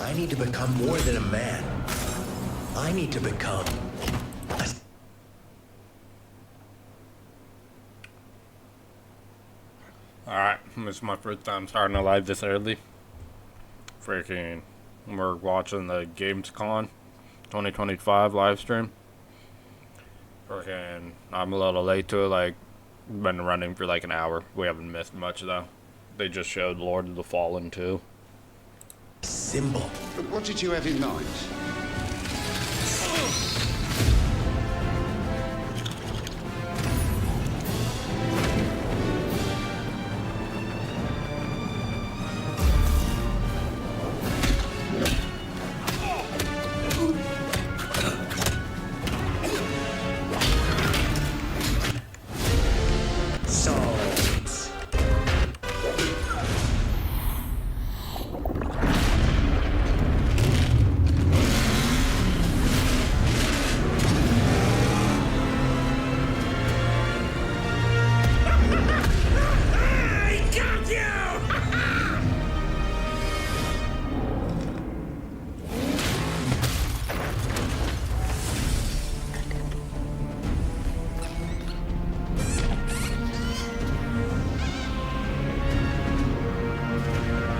I need to become more than a man. I need to become a... Alright, this is my first time starting a live this early. Freaking, we're watching the Gamescom 2025 live stream. Freaking, I'm a little late to it, like, been running for like an hour. We haven't missed much though. They just showed Lord of the Fallen too. symbol. What did you have in mind?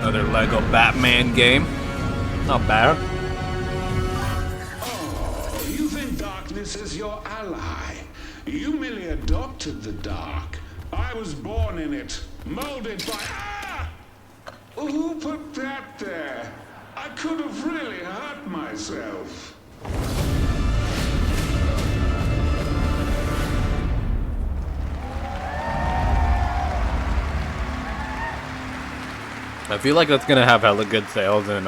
Another Lego Batman game. Not bad. Oh, you think darkness is your ally. You merely adopted the dark. I was born in it, molded by... Ah! Who put that there? I could have really hurt myself. I feel like that's gonna have hella good sales in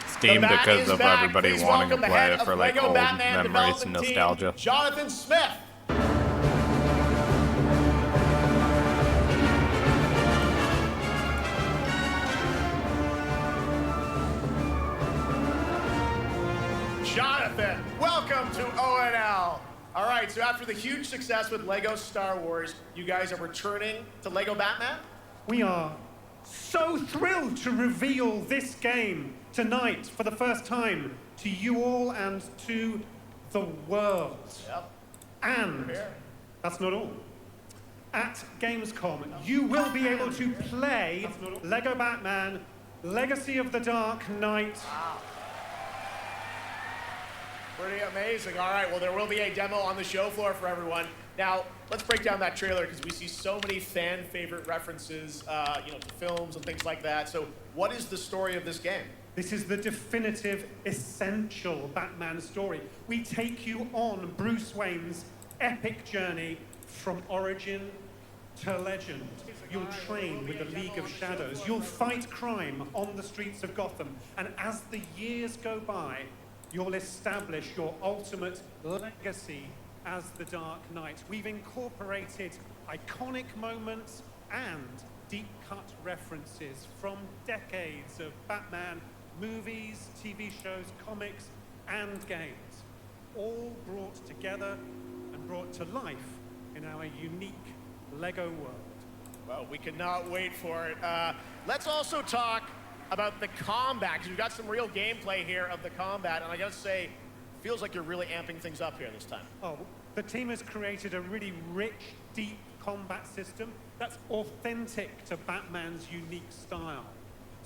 Steam because of everybody wanting to play it for like old memories and nostalgia. Jonathan Smith. Jonathan, welcome to ONL. All right, so after the huge success with Lego Star Wars, you guys are returning to Lego Batman? We are so thrilled to reveal this game tonight for the first time to you all and to the world. Yep. And that's not all. At Gamescom, you will be able to play Lego Batman Legacy of the Dark Knight. Wow. Pretty amazing. All right, well, there will be a demo on the show floor for everyone. Now, let's break down that trailer because we see so many fan favorite references, to films and things like that. So what is the story of this game? This is the definitive, essential Batman story. We take you on Bruce Wayne's epic journey from origin to legend. You'll train with the League of Shadows. You'll fight crime on the streets of Gotham. And as the years go by, you'll establish your ultimate legacy as the Dark Knight. We've incorporated iconic moments and deep-cut references from decades of Batman movies, TV shows, comics, and games, all brought together and brought to life in our unique Lego world. Well, we cannot wait for it. Let's also talk about the combat, because we've got some real gameplay here of the combat, and I gotta say, feels like you're really amping things up here this time. Oh, the team has created a really rich, deep combat system that's authentic to Batman's unique style.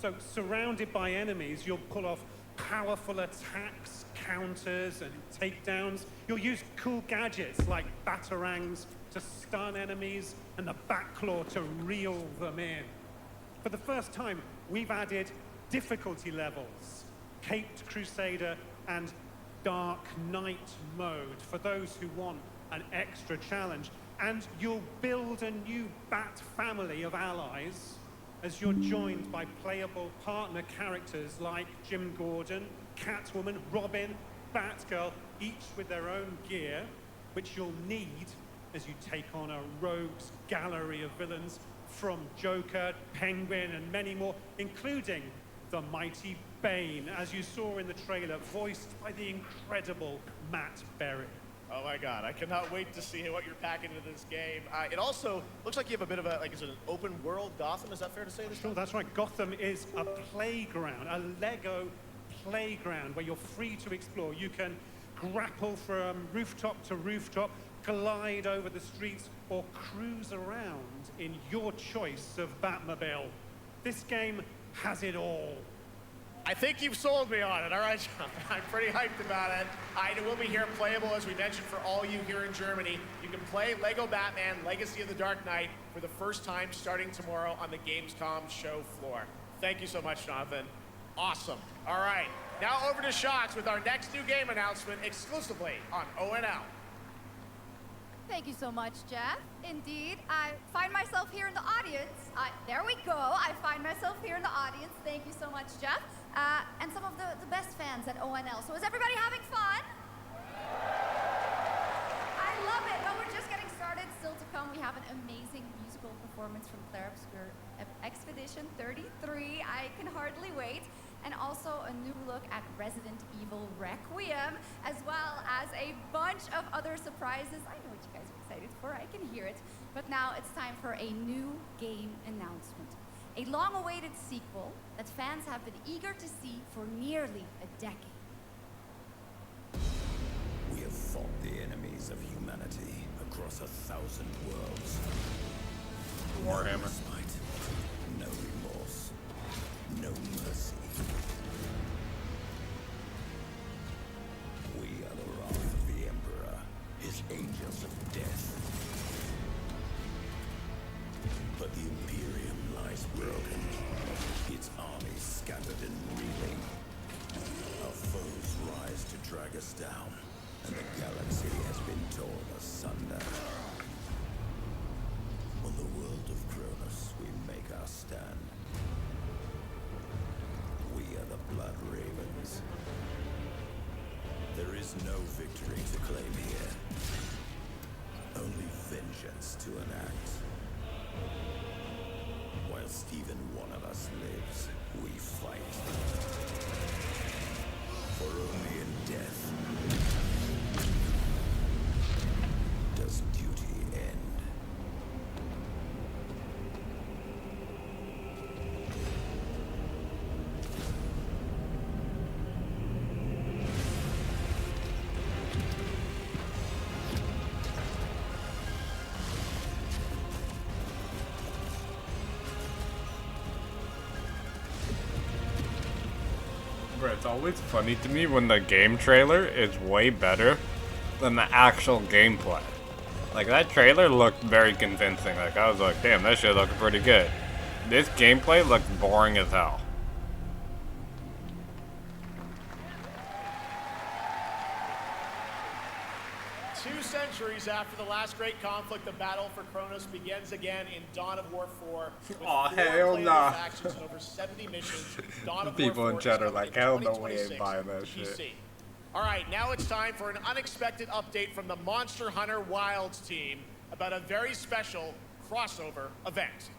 So, surrounded by enemies, you'll pull off powerful attacks, counters, and takedowns. You'll use cool gadgets like batarangs to stun enemies and the Batclaw to reel them in. For the first time, we've added difficulty levels, Caped Crusader and Dark Knight mode for those who want an extra challenge. And you'll build a new Bat family of allies as you're joined by playable partner characters like Jim Gordon, Catwoman, Robin, Batgirl, each with their own gear, which you'll need as you take on a rogues gallery of villains from Joker, Penguin, and many more, including the mighty Bane, as you saw in the trailer, voiced by the incredible Matt Berry. Oh my god, I cannot wait to see what you're packing into this game. It also looks like you have a bit of a, like, is it an open world Gotham? Is that fair to say this Sure, time? that's right. Gotham is a playground, a Lego playground where you're free to explore. You can grapple from rooftop to rooftop, glide over the streets, or cruise around in your choice of Batmobile. This game has it all. I think you've sold me on it. All right, John. I'm pretty hyped about it. It will be here playable, as we mentioned, for all you here in Germany. You can play Lego Batman Legacy of the Dark Knight for the first time starting tomorrow on the Gamescom show floor. Thank you so much, Jonathan. Awesome. All right, now over to Shots with our next new game announcement exclusively on ONL. Thank you so much, Jeff. Indeed, I find myself here in the audience. There we go. I find myself here in the audience. Thank you so much, Jeff. And some of the best fans at ONL. So is everybody having fun? I love it. Well, we're just getting started. Still to come, we have an amazing musical performance from Claire Obscure Expedition 33. I can hardly wait. And also a new look at Resident Evil Requiem, as well as a bunch of other surprises. I know what you guys are excited for, I can hear it. But now it's time for a new game announcement. A long-awaited sequel that fans have been eager to see for nearly a decade. We have fought the enemies of humanity across 1,000 worlds. Warhammer. No respite, no remorse, no mercy. We are the wrath of the Emperor, his angels of death. But the Imperium lies broken, its armies scattered and reeling. Our foes rise to drag us down, and the galaxy has been torn asunder. On the world of Kronos, we make our stand. We are the Blood Ravens. There is no victory to claim here. Only vengeance to enact. Whilst even one of us lives, we fight. For only in death does duty end. Bro, it's always funny to me when the game trailer is way better than the actual gameplay. Like, that trailer looked very convincing. Like, I was like, damn, that shit looked pretty good. This gameplay looked boring as hell. 2 centuries after the last great conflict, the battle for Kronos begins again in Dawn of War 4. With Aw, 4 hell playable nah. factions and over 70 missions. Dawn of People War in 4 chat is are like, coming hell no, we 2026 ain't buying that to shit. PC. All right, now it's time for an unexpected update from the Monster Hunter Wilds team about a very special crossover event.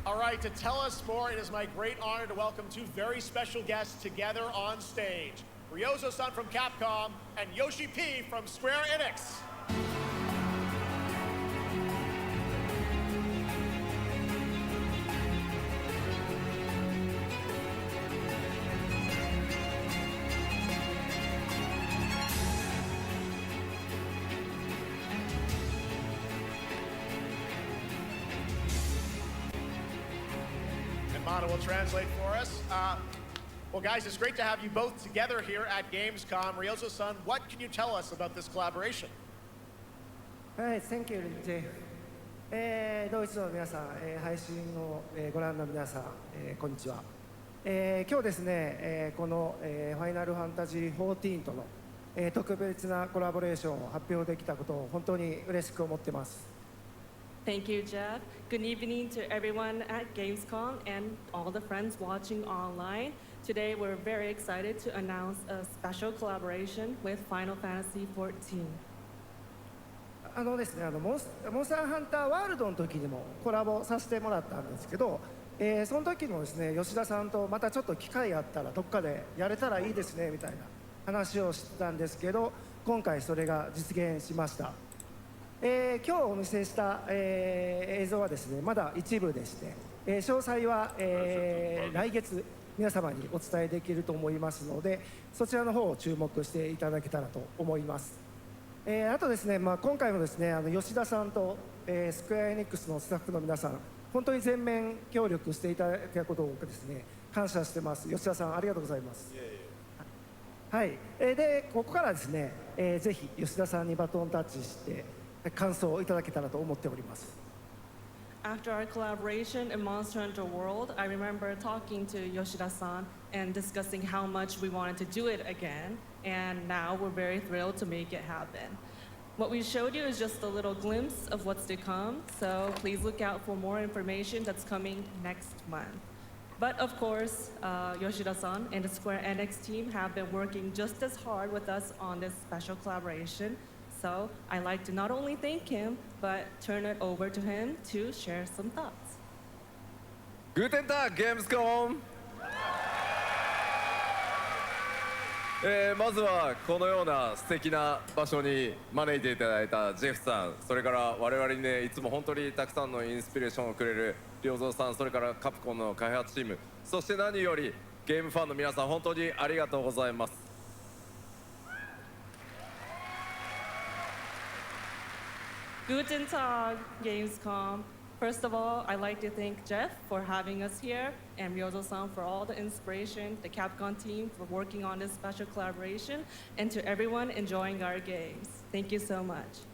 All right, to tell us more, it is my great honor to welcome 2 very special guests together on stage. Ryozo-san from Capcom and Yoshi P from Square Enix. Anna will translate for us. Well, guys, it's great to have you both together here at Gamescom. Ryozo-san, what can you tell us about this collaboration? Hey, thank you, Jeff. ドイツの皆さん、配信を、ご覧の皆さん、こんにちは。今日ですね、この、ファイナルファンタジー14との、特別なコラボレーションを発表できたことを本当に嬉しく思っています。Thank you, Jeff. Good evening to everyone at Gamescom and all the friends watching online. Today, we're very excited to announce a special collaboration with Final Fantasy XIV. ですね、モンスターハンターワールドの時にもコラボさせてもらったんですけど、その時もですね、吉田さんとまたちょっと機会あったらどっかでやれたらいいですねみたいな話をしてたんですけど、今回それが実現しました。今日お見せした、映像はですね、まだ一部でして、詳細は、来月皆様にお伝えできると思いますので、そちらの方を注目していただけたらと思います。あとですね、今回もですね、吉田さんと、スクエアエニックスのスタッフの皆さん、本当に全面協力していただいたことをですね、感謝してます。吉田さん、ありがとうございます。はい、でここからですね、ぜひ吉田さんにバトンタッチして感想をいただけたらと思っております。After our collaboration in Monster Hunter World, I remember talking to Yoshida-san and discussing how much we wanted to do it again, and now we're very thrilled to make it happen. What we showed you is just a little glimpse of what's to come, so please look out for more information that's coming next month. But of course, Yoshida-san and the Square Enix team have been working just as hard with us on this special collaboration. So I'd like to not only thank him, but turn it over to him to share some thoughts. Guten Tag, Gamescom! まずはこのような素敵な場所に招いていただいたジェフさん、それから我々にね、いつも本当にたくさんのインスピレーションをくれる良三さん、それからカプコンの開発チーム、そして何よりゲームファンの皆さん、本当にありがとうございます。Guten Tag, Gamescom. First of all, I'd like to thank Jeff for having us here and Ryozo-san for all the inspiration, the Capcom team for working on this special collaboration, and to everyone enjoying our games. Thank you so much.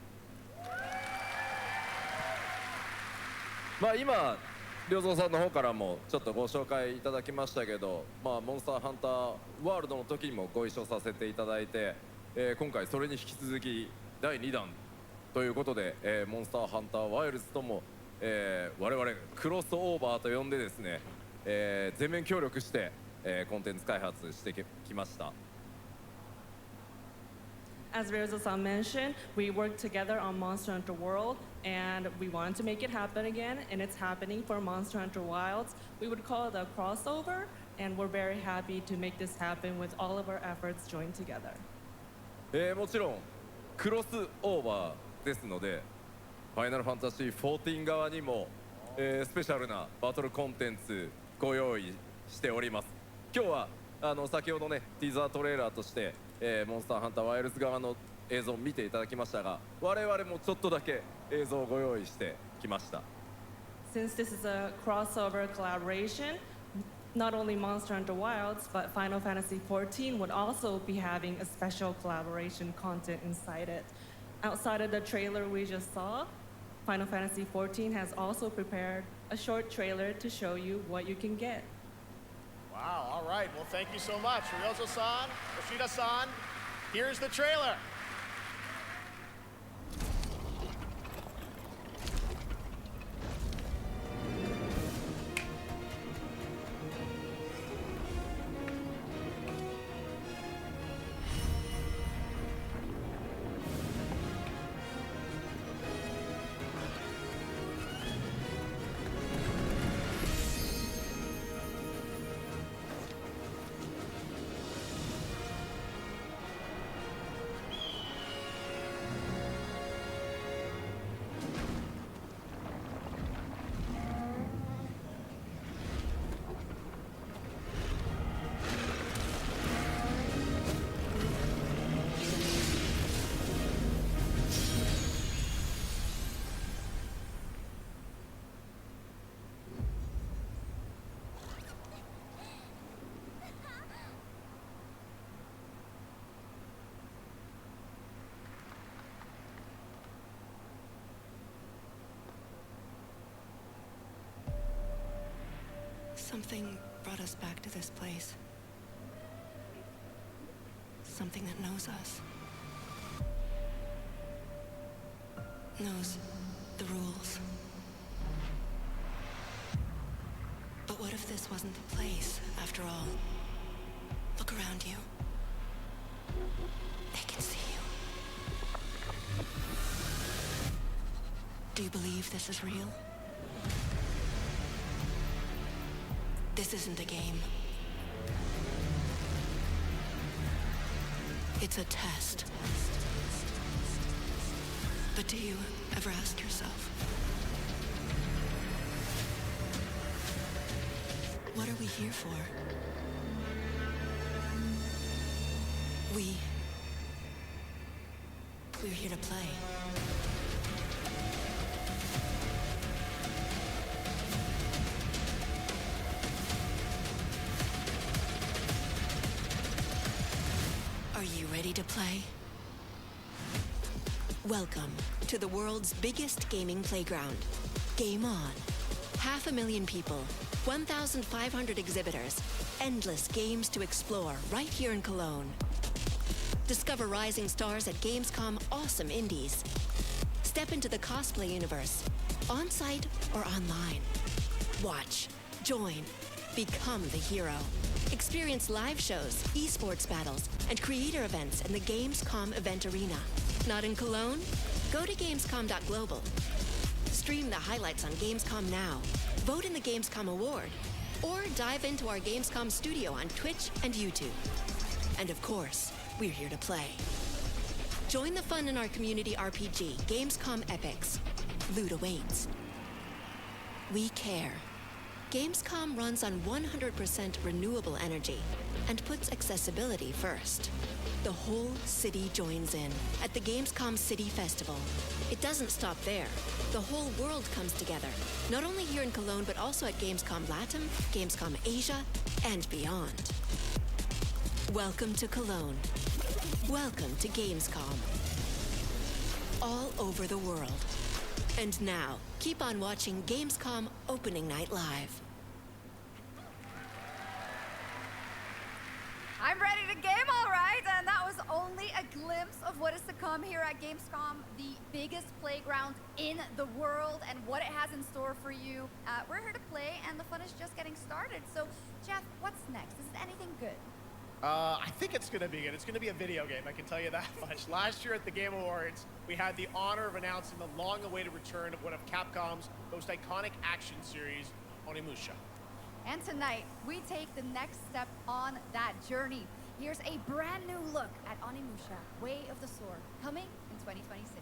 今、良三さんの方からもちょっとご紹介いただきましたけど、モンスターハンターワールドの時にもご一緒させていただいて、今回それに引き続き第2弾ということで、モンスターハンターワイルズとも、我々クロスオーバーと呼んでですね、全面協力して、コンテンツ開発してきました。As Ryozo-san mentioned, we worked together on Monster Hunter World, and we wanted to make it happen again, and it's happening for Monster Hunter Wilds. We would call it a crossover, and we're very happy to make this happen with all of our efforts joined together. もちろんクロスオーバーですので、ファイナルファンタジー14側にも、スペシャルなバトルコンテンツご用意しております。今日は先ほどね、ティザートレーラーとして、モンスターハンターワイルズ側の映像を見ていただきましたが、我々もちょっとだけ映像をご用意してきました。Since this is a crossover collaboration, not only Monster Hunter Wilds, but Final Fantasy XIV would also be having a special collaboration content inside it. Outside of the trailer we just saw, Final Fantasy XIV has also prepared a short trailer to show you what you can get. Wow, all right. Well, thank you so much. Ryozo-san, Yoshida-san, here's the trailer. Something brought us back to this place. Something that knows us. Knows the rules. But what if this wasn't the place, after all? Look around you. They can see you. Do you believe this is real? This isn't a game. It's a test. But do you ever ask yourself, what are we here for? We're here to play. Are you ready to play? Welcome to the world's biggest gaming playground, Game On. 500,000 people, 1,500 exhibitors, endless games to explore right here in Cologne. Discover rising stars at Gamescom Awesome Indies. Step into the cosplay universe, on-site or online. Watch, join, become the hero. Experience live shows, esports battles, and creator events in the Gamescom event arena. Not in Cologne? Go to Gamescom.global. Stream the highlights on Gamescom Now. Vote in the Gamescom Award. Or dive into our Gamescom studio on Twitch and YouTube. And of course, we're here to play. Join the fun in our community RPG, Gamescom Epics. Loot awaits. We care. Gamescom runs on 100% renewable energy and puts accessibility first. The whole city joins in at the Gamescom City Festival. It doesn't stop there. The whole world comes together, not only here in Cologne, but also at Gamescom Latam, Gamescom Asia, and beyond. Welcome to Cologne. Welcome to Gamescom. All over the world. And now, keep on watching Gamescom Opening Night Live. I'm ready to game, all right, and that was only a glimpse of what is to come here at Gamescom, the biggest playground in the world, and what it has in store for you. We're here to play, and the fun is just getting started. So, Jeff, what's next? Is it anything good? I think it's going to be good. It's going to be a video game, I can tell you that much. Last year at the Game Awards, we had the honor of announcing the long-awaited return of one of Capcom's most iconic action series, Onimusha. And tonight, we take the next step on that journey. Here's a brand new look at Onimusha, Way of the Sword, coming in 2026.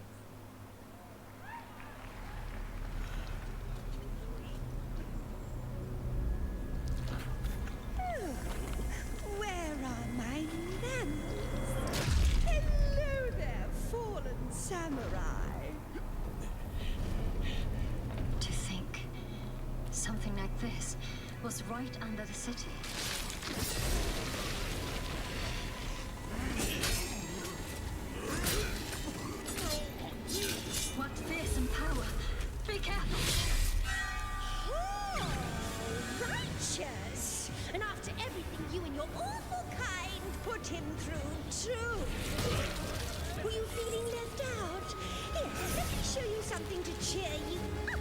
Where are my manners? Hello there, fallen samurai. To think something like this was right under the city. What fearsome power! Be careful! Oh, righteous! And after everything you and your awful kind put him through, too. Were you feeling left out? Here, let me show you something to cheer you up.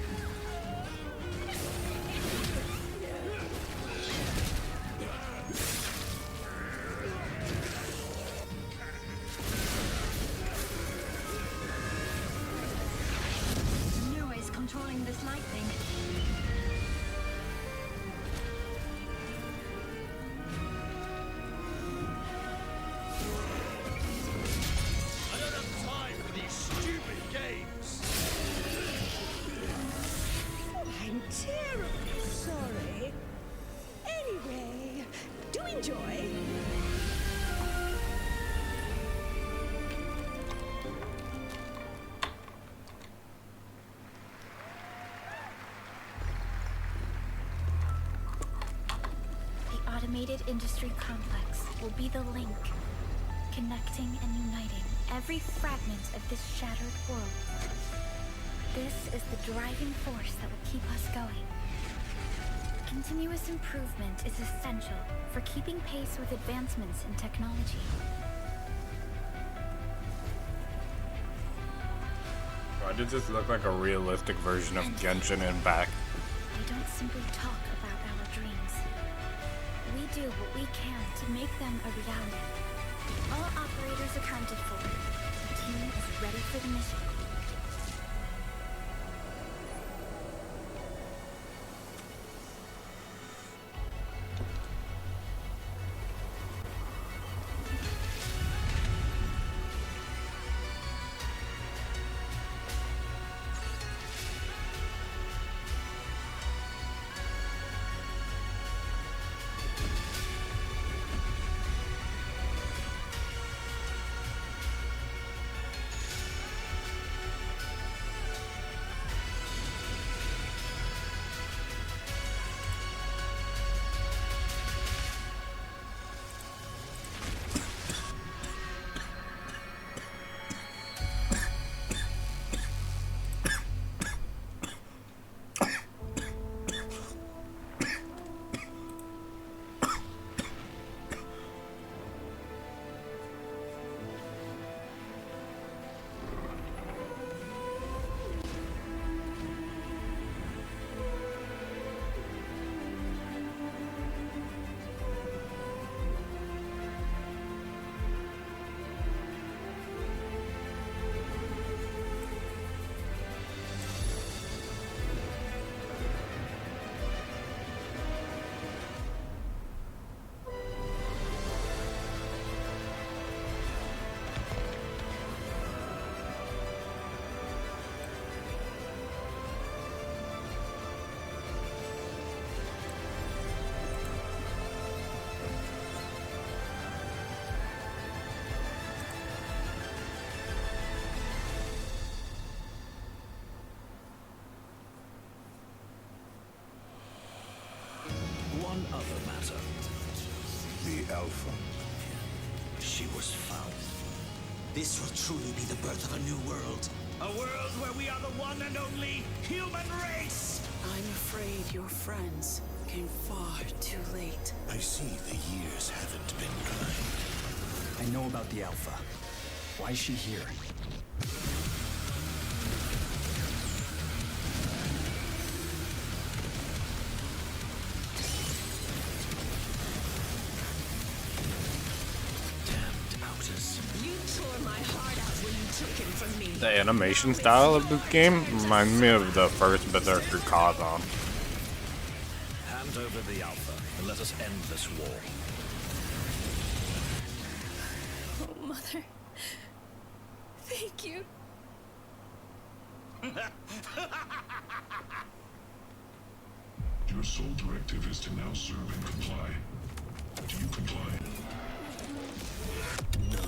Nua is controlling this lightning. I don't have time for these stupid games. I'm terribly sorry. Anyway, do enjoy. The automated industry complex will be the link, connecting and uniting every fragment of this shattered world. This is the driving force that will keep us going. Continuous improvement is essential for keeping pace with advancements in technology. Why does this look like a realistic version of Genshin Impact? We don't simply talk about our dreams. We do what we can to make them a reality. All operators accounted for. The team is ready for the mission. One other matter. The Alpha. She was found. This will truly be the birth of a new world. A world where we are the one and only human race! I'm afraid your friends came far too late. I see the years haven't been kind. I know about the Alpha. Why is she here? The animation style of this game reminds me of the first Berserker Kazan. Hand over the Alpha and let us end this war. Oh, Mother. Thank you. Your sole directive is to now serve and comply. Do you comply? No.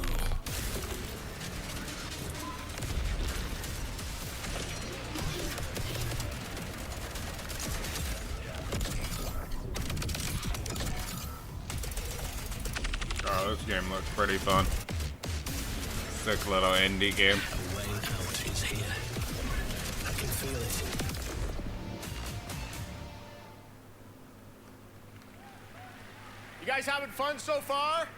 Oh, this game looks pretty fun. Sick little indie game. A way out is here. I can feel it. You guys having fun so far?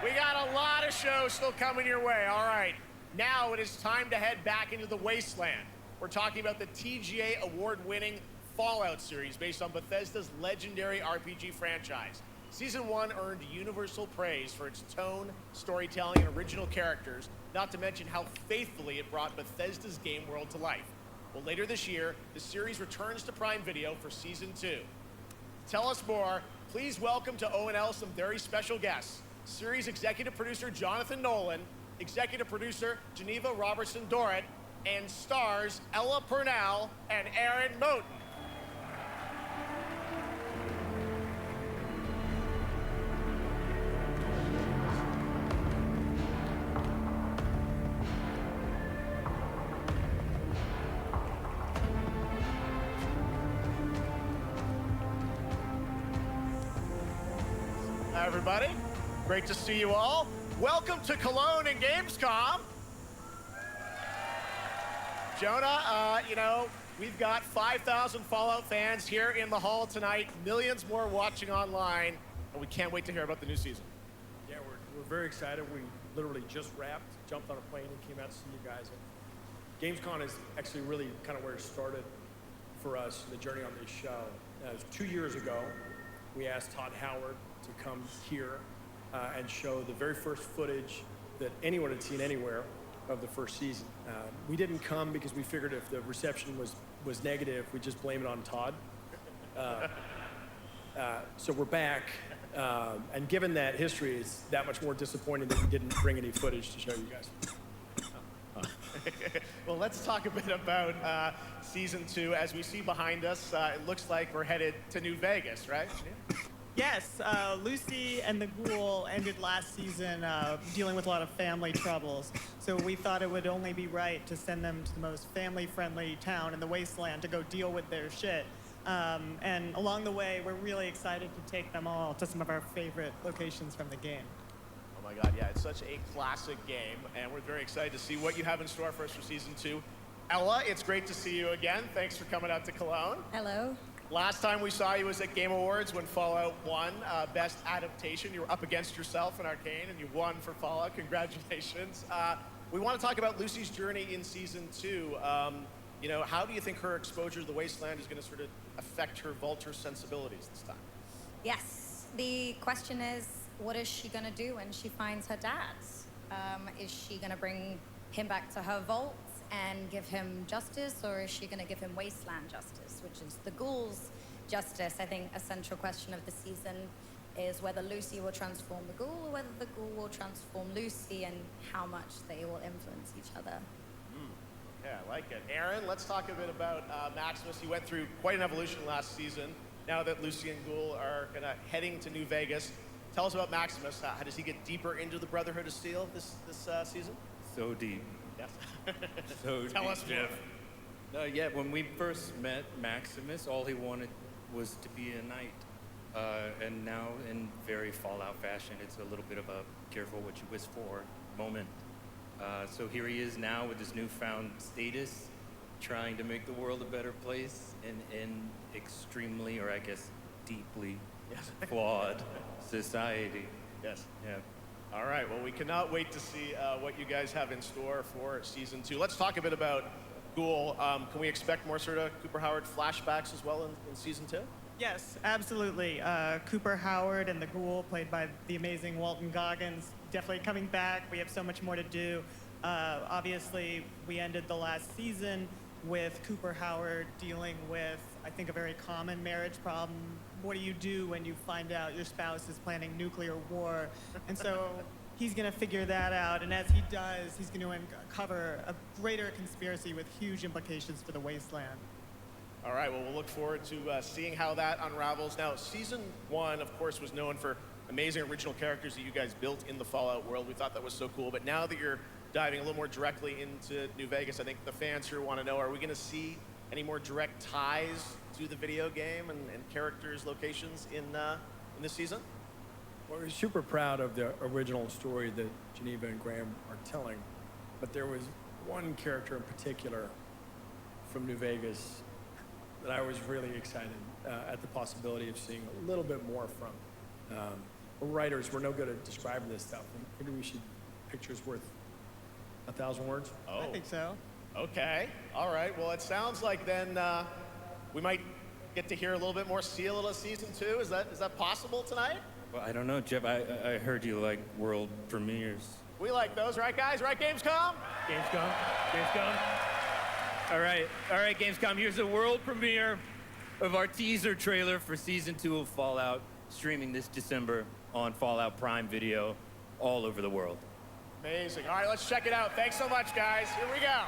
We got a lot of shows still coming your way. All right, now it is time to head back into the wasteland. We're talking about the TGA award-winning Fallout series based on Bethesda's legendary RPG franchise. Season 1 earned universal praise for its tone, storytelling, and original characters, not to mention how faithfully it brought Bethesda's game world to life. Well, later this year, the series returns to Prime Video for Season 2. To tell us more, please welcome to ONL some very special guests. Series executive producer Jonathan Nolan, executive producer Geneva Robertson-Dorrit, and stars Ella Purnell and Aaron Moten. Hi, everybody. Great to see you all. Welcome to Cologne and Gamescom. Jonah, We've got 5,000 Fallout fans here in the hall tonight, millions more watching online, and we can't wait to hear about the new season. Yeah, we're very excited. We literally just wrapped, jumped on a plane, and came out to see you guys. And Gamescom is actually really kind of where it started for us, the journey on this show. It was 2 years ago. We asked Todd Howard to come here and show the very first footage that anyone had seen anywhere of the first season. We didn't come because we figured if the reception was negative, we'd just blame it on Todd. So we're back, and given that history, it's that much more disappointing that we didn't bring any footage to show you guys. Well, let's talk a bit about season 2. As we see behind us, it looks like we're headed to New Vegas, right? Yes, Lucy and the Ghoul ended last season dealing with a lot of family troubles. So we thought it would only be right to send them to the most family-friendly town in the Wasteland to go deal with their shit. And along the way, we're really excited to take them all to some of our favorite locations from the game. Oh my God, yeah, it's such a classic game, and we're very excited to see what you have in store for us for season 2. Ella, it's great to see you again. Thanks for coming out to Cologne. Hello. Last time we saw you was at Game Awards when Fallout won Best Adaptation. You were up against yourself in Arcane, and you won for Fallout. Congratulations. We want to talk about Lucy's journey in season 2. You know, how do you think her exposure to the Wasteland is going to sort of affect her vulture sensibilities this time? Yes. The question is, what is she going to do when she finds her dad? Is she going to bring him back to her vault and give him justice, or is she going to give him Wasteland justice, which is the Ghoul's justice? I think a central question of the season is whether Lucy will transform the Ghoul or whether the Ghoul will transform Lucy, and how much they will influence each other. Yeah, I like it. Aaron, let's talk a bit about Maximus. He went through quite an evolution last season. Now that Lucy and Ghoul are heading to New Vegas, tell us about Maximus. How does he get deeper into the Brotherhood of Steel this season? So deep. Yes. So Tell deep, us Jeff. Yeah, when we first met Maximus, all he wanted was to be a knight. And now, in very Fallout fashion, it's a little bit of a careful what you wish for moment. So here he is now with his newfound status, trying to make the world a better place in extremely, or I guess deeply, flawed society. Yes. Yeah. All right, well, we cannot wait to see what you guys have in store for season 2. Let's talk a bit about Ghoul. Can we expect more sort of Cooper Howard flashbacks as well in season 2? Yes, absolutely. Cooper Howard and the Ghoul, played by the amazing Walton Goggins, definitely coming back. We have so much more to do. Obviously, we ended the last season with Cooper Howard dealing with, I think, a very common marriage problem. What do you do when you find out your spouse is planning nuclear war? And so he's going to figure that out. And as he does, he's going to uncover a greater conspiracy with huge implications for the Wasteland. All right, well, we'll look forward to seeing how that unravels. Now, season 1, of course, was known for amazing original characters that you guys built in the Fallout world. We thought that was so cool. But now that you're diving a little more directly into New Vegas, I think the fans here want to know, are we going to see any more direct ties to the video game and characters, locations in this season? Well, we're super proud of the original story that Geneva and Graham are telling, but there was one character in particular from New Vegas that I was really excited at the possibility of seeing a little bit more from. We're writers, we're no good at describing this stuff. Maybe we should, pictures worth 1,000 words? Oh. I think so. Okay, all right. Well, it sounds like then we might get to hear a little bit more Seal of season 2. Is that possible tonight? Well, I don't know, Jeff. I heard you like world premieres. We like those, right, guys? Right, Gamescom? Gamescom. All right, Gamescom. Here's the world premiere of our teaser trailer for season 2 of Fallout, streaming this December on Fallout Prime Video all over the world. Amazing. All right, let's check it out. Thanks so much, guys. Here we go.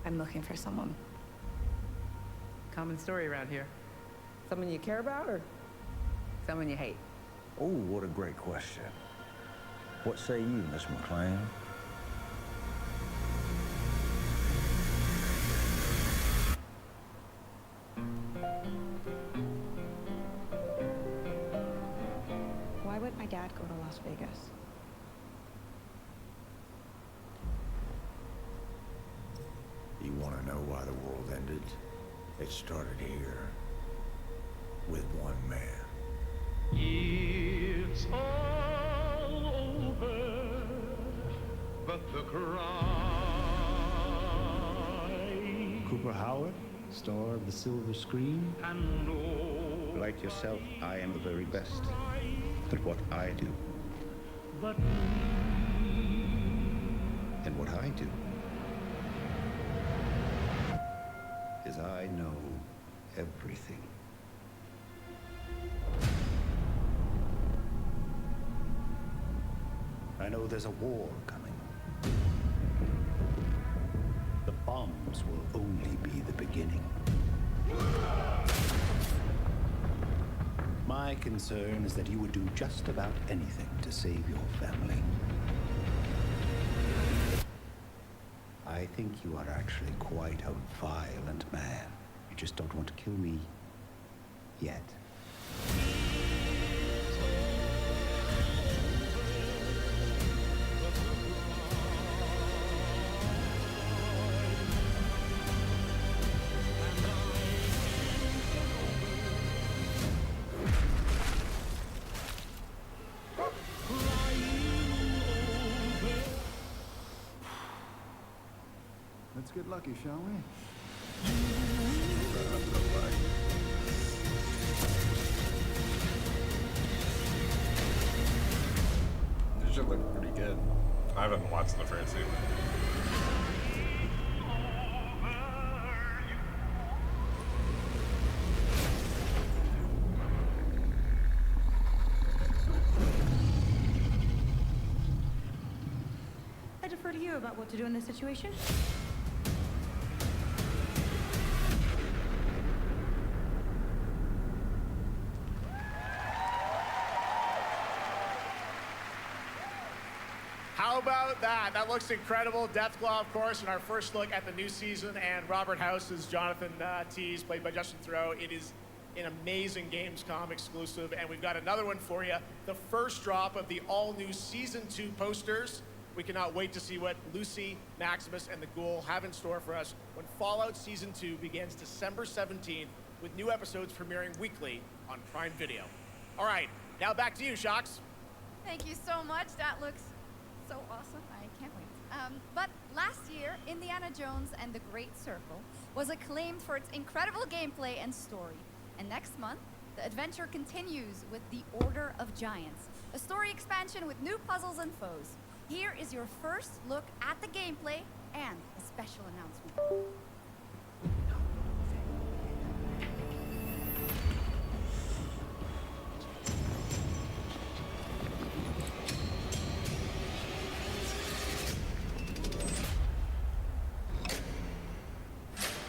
I'm looking for someone. Common story around here. Someone you care about or someone you hate? Oh, what a great question. What say you, Miss McClane? Why would my dad go to Las Vegas? know why the world ended? It started here. With one man. It's all over, but the cry. Cooper Howard, star of the silver screen. And all Like yourself, I am the very best at what I do. but And what I do is I know everything. I know there's a war coming. The bombs will only be the beginning. My concern is that you would do just about anything to save your family. I think you are actually quite a violent man. You just don't want to kill me yet. Let's get lucky, shall we? This should look pretty good. I haven't watched the first season. I defer to you about what to do in this situation. How about that? That looks incredible. Deathclaw, of course, in our first look at the new season, and Robert House is Jonathan Tease, played by Justin Theroux. It is an amazing Gamescom exclusive, and we've got another one for you. The first drop of the all-new Season 2 posters. We cannot wait to see what Lucy, Maximus, and the Ghoul have in store for us when Fallout Season 2 begins December 17th, with new episodes premiering weekly on Prime Video. All right, now back to you, Shocks. Thank you so much. That looks so awesome. I can't wait. But last year, Indiana Jones and the Great Circle was acclaimed for its incredible gameplay and story. And next month, the adventure continues with The Order of Giants, a story expansion with new puzzles and foes. Here is your first look at the gameplay and a special announcement.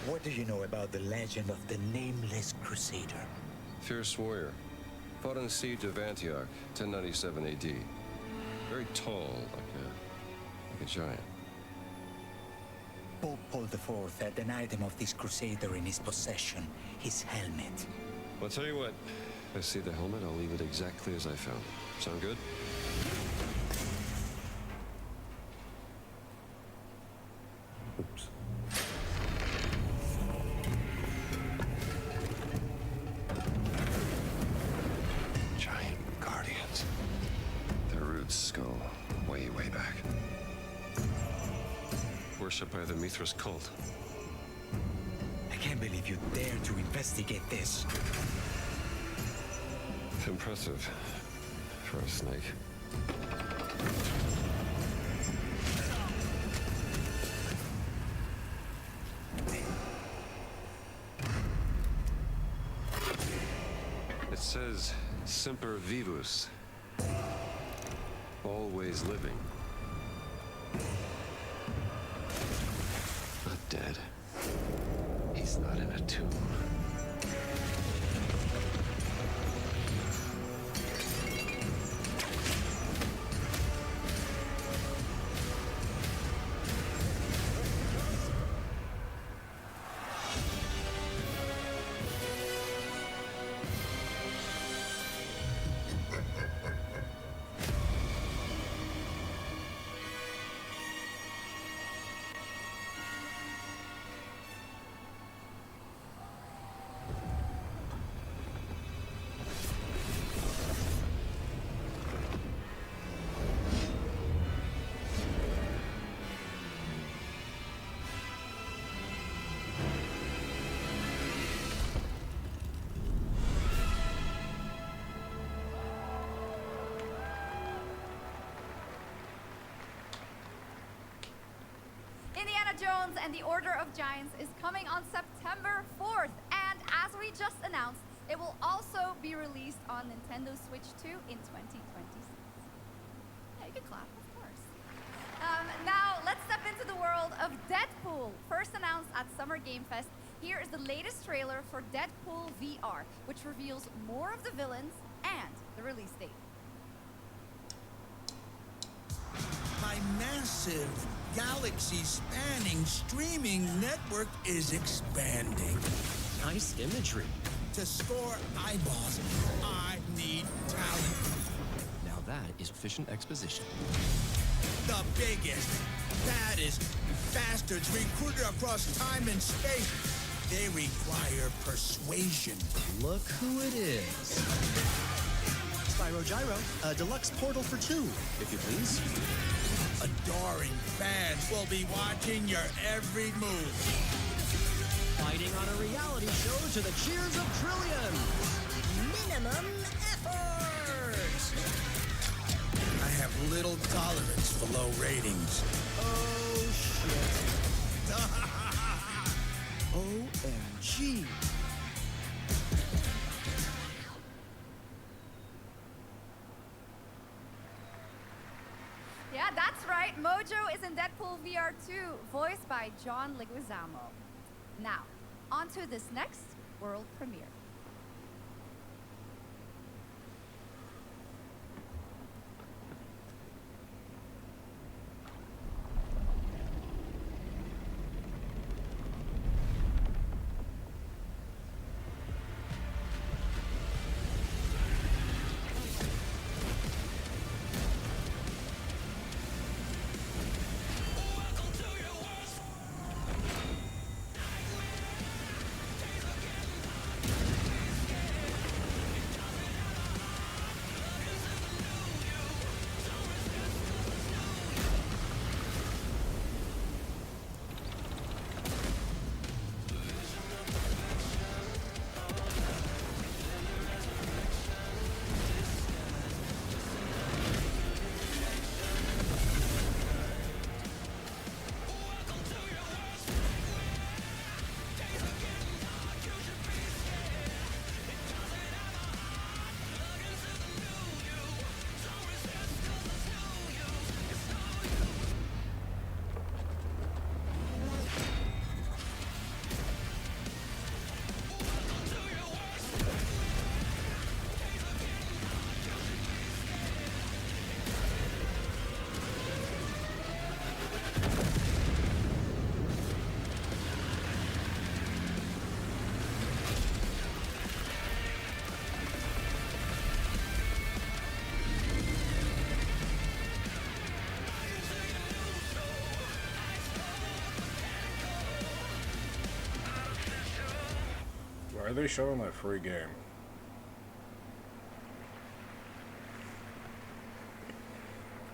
What do you know about the legend of the Nameless Crusader? Fierce warrior. Fought in the siege of Antioch, 1097 AD. Very tall, like a giant. Pope Paul IV had an item of this crusader in his possession, his helmet. I'll tell you what. If I see the helmet, I'll leave it exactly as I found it. Sound good? Oops. Giant guardians. Their roots go way, way back. Worshipped by the Mithras cult. I can't believe you dare to investigate this. Impressive for a snake. It says Semper Vivus. Always living. Not dead. He's not in a tomb. Indiana Jones and the Order of Giants is coming on September 4th, and as we just announced, it will also be released on Nintendo Switch 2 in 2026. Yeah, you can clap, of course. Now, let's step into the world of Deadpool. First announced at Summer Game Fest, here is the latest trailer for Deadpool VR, which reveals more of the villains and the release date. My massive, galaxy-spanning streaming network is expanding. Nice imagery. To score eyeballs, I need talent. Now that is efficient exposition. The biggest, baddest bastards recruited across time and space. They require persuasion. Look who it is. Spyro Gyro, a deluxe portal for 2, if you please. Adoring fans will be watching your every move. Fighting on a reality show to the cheers of trillions. Minimum effort. I have little tolerance for low ratings. Oh, shit. OMG. Yeah, that's right. Mojo is in Deadpool VR 2, voiced by John Leguizamo. Now, on to this next world premiere. Why are they showing that free game?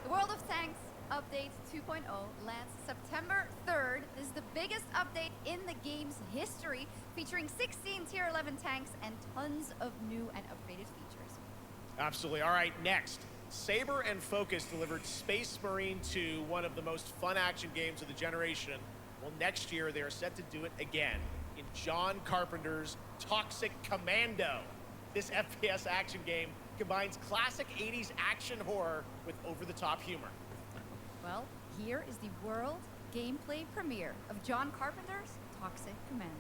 The World of Tanks Update 2.0 lands September 3rd. This is the biggest update in the game's history, featuring 16 Tier 11 tanks and tons of new and upgraded features. Absolutely. All right, next. Saber and Focus delivered Space Marine 2, one of the most fun action games of the generation. Well, next year they are set to do it again in John Carpenter's Toxic Commando. This FPS action game combines classic 80s action horror with over-the-top humor. Well, here is the world gameplay premiere of John Carpenter's Toxic Commando.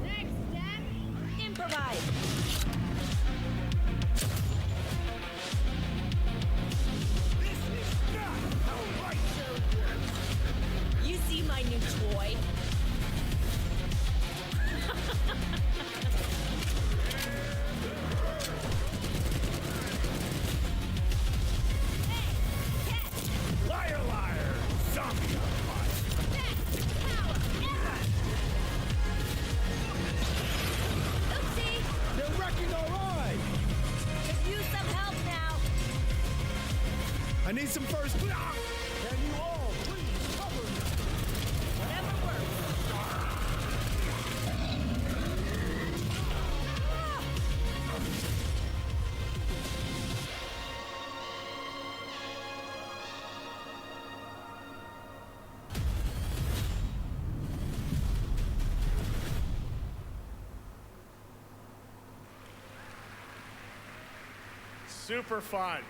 Next step, improvise. You see my new toy? Liar, liar! Zombie on Oopsie! They're wrecking our ride! Could use some help now. I need some first. Can you all please cover me? Whatever works. Super fun.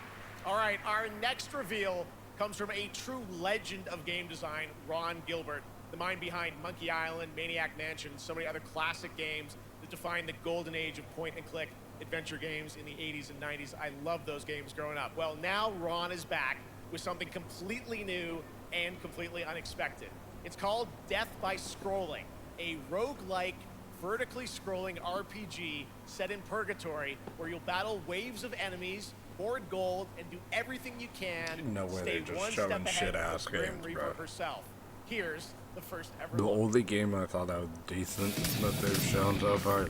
All right, our next reveal comes from a true legend of game design, Ron Gilbert, the mind behind Monkey Island, Maniac Mansion, and so many other classic games that defined the golden age of point-and-click adventure games in the 80s and 90s. I loved those games growing up. Well, now Ron is back with something completely new and completely unexpected. It's called Death by Scrolling, a roguelike, vertically scrolling RPG set in purgatory where you'll battle waves of enemies, hoard gold, and do everything you can No way stay they're just one shoving step ahead shit-ass of the Grim games, Reaper bro. herself. Here's the first ever The look. only game I thought that was decent that they've shown so far,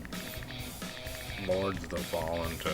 Lords of the Fallen 2.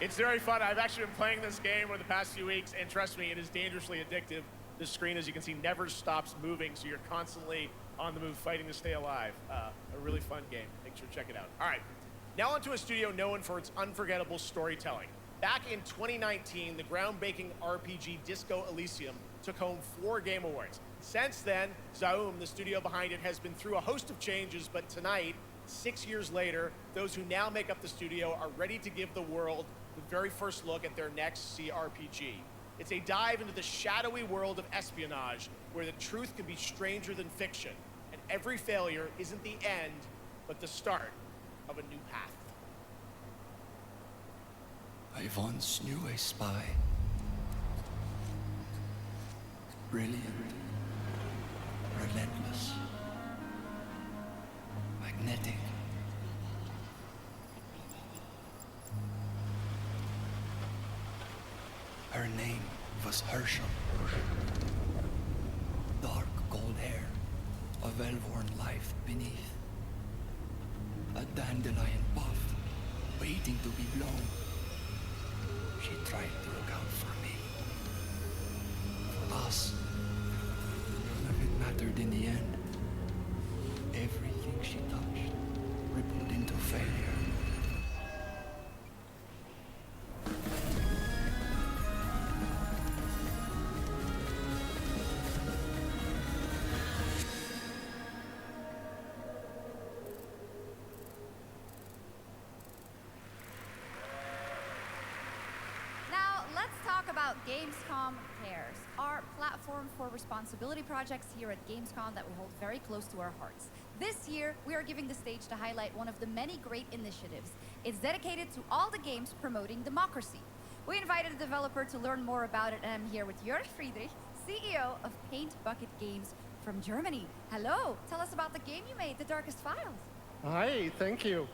It's very fun. I've actually been playing this game over the past few weeks, and trust me, it is dangerously addictive. The screen, as you can see, never stops moving, so you're constantly on the move fighting to stay alive. A really fun game. Make sure to check it out. All right, now onto a studio known for its unforgettable storytelling. Back in 2019, the groundbreaking RPG Disco Elysium took home 4 Game Awards. Since then, Zaum, the studio behind it, has been through a host of changes, but tonight, 6 years later, those who now make up the studio are ready to give the world the very first look at their next CRPG. It's a dive into the shadowy world of espionage, where the truth can be stranger than fiction, and every failure isn't the end, but the start of a new path. I once knew a spy. Brilliant, relentless, magnetic. Her name was Herschel. Dark gold hair, a well-worn life beneath. A dandelion puff, waiting to be blown. She tried to look out for me. For us. None of it mattered in the end. Everything she touched rippled into failure. Now, let's talk about Gamescom Cares, our platform for responsibility projects here at Gamescom that we hold very close to our hearts. This year, we are giving the stage to highlight one of the many great initiatives. It's dedicated to all the games promoting democracy. We invited a developer to learn more about it, and I'm here with Jörg Friedrich, CEO of Paint Bucket Games from Germany. Hello, tell us about the game you made, The Darkest Files. Hi, thank you.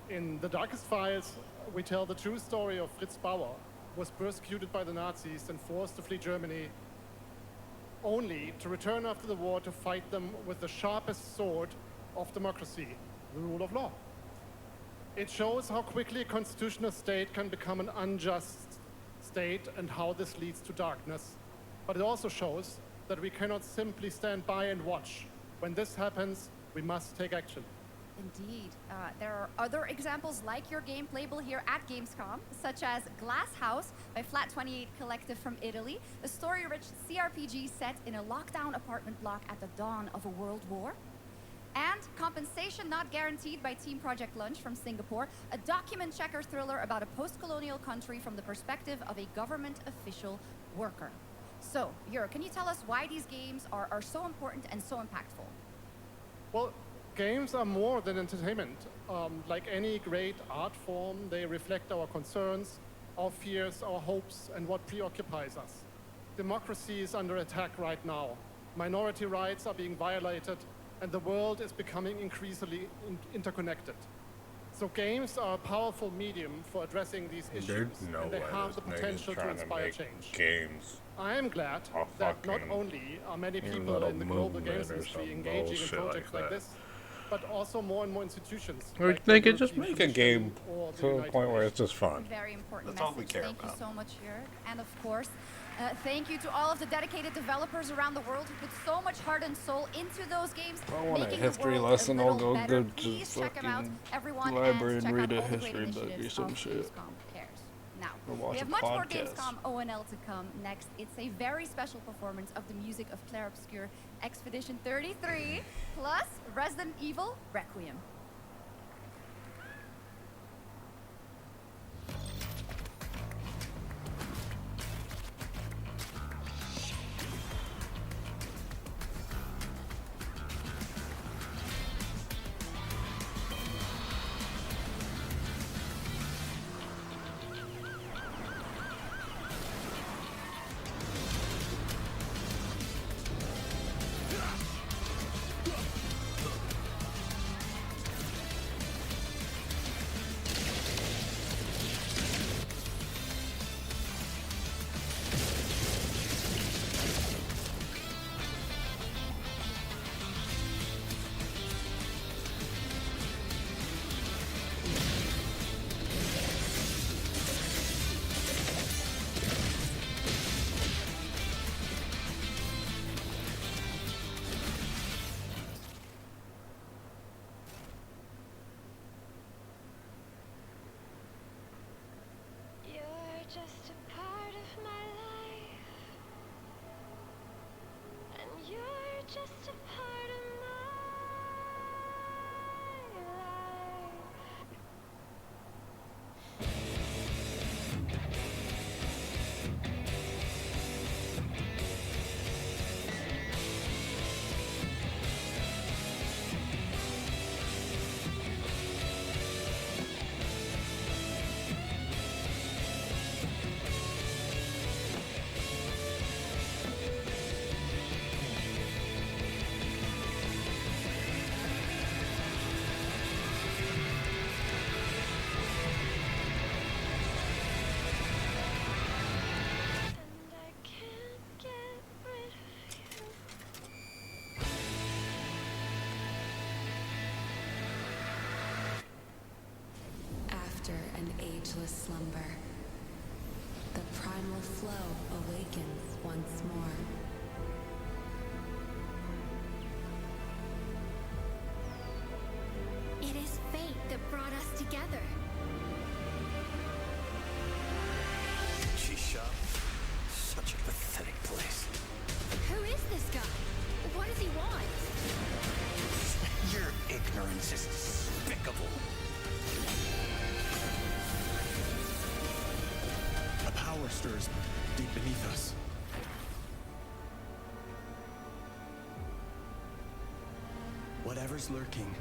In The Darkest Files, we tell the true story of Fritz Bauer, who was persecuted by the Nazis and forced to flee Germany, only to return after the war to fight them with the sharpest sword of democracy, the rule of law. It shows how quickly a constitutional state can become an unjust state and how this leads to darkness. But it also shows that we cannot simply stand by and watch. When this happens, we must take action. Indeed. There are other examples like your game playable here at Gamescom, such as Glass House by Flat 28 Collective from Italy, a story-rich CRPG set in a lockdown apartment block at the dawn of a world war. And Compensation Not Guaranteed by Team Project Lunch from Singapore, a document checker thriller about a post-colonial country from the perspective of a government official worker. So, Jur, can you tell us why these games are so important and so impactful? Well, games are more than entertainment. Like any great art form, they reflect our concerns, our fears, our hopes, and what preoccupies us. Democracy is under attack right now. Minority rights are being violated, and the world is becoming increasingly interconnected. So games are a powerful medium for addressing these issues, There's no and they way have this the nigga's potential to trying to inspire make change. games. I am glad that not only are many people in the global games industry engaging in projects like this, but also more and more institutions. Like they could just make a game to a point where it's just fun. Very important That's all message. we care Thank about. you so much, Jörg. And of course, thank you to all of the dedicated developers around the world who put so much heart and soul into those games. If I want a making history the world lesson, a I'll little go better. go to Please check them out, fucking everyone, library and and check read out a all the great history book or initiatives some of shit. Gamescom Cares. Now, Or watch we have a much more podcast. Gamescom ONL to come next. It's a very special performance of the music of Claire Obscure Expedition 33, plus Resident Evil Requiem. You're just a part of my life, and you're just a part of my life. After an ageless slumber, the primal flow awakens once more. It is fate that brought us together. Shisha. Such a pathetic place. Who is this guy? What does he want? Your ignorance is despicable. A power stirs deep beneath us. Whatever's lurking,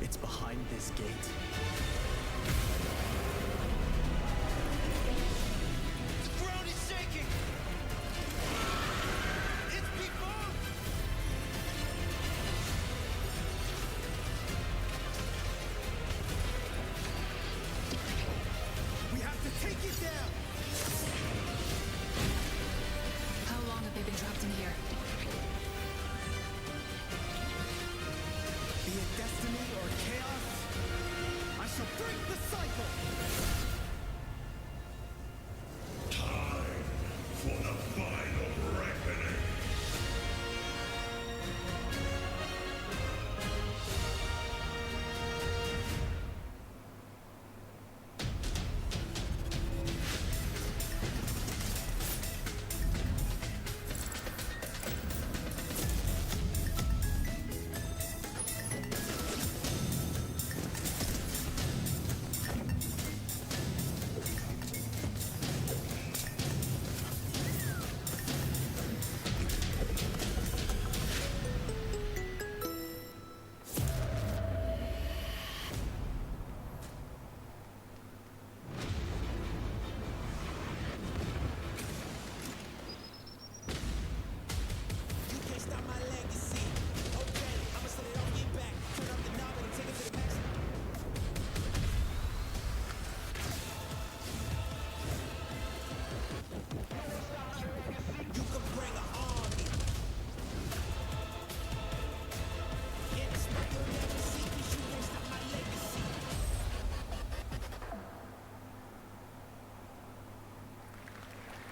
it's behind this gate. The ground is shaking. It's people. We have to take it down. How long have they been trapped in here? Be it destiny or chaos, I shall break the cycle.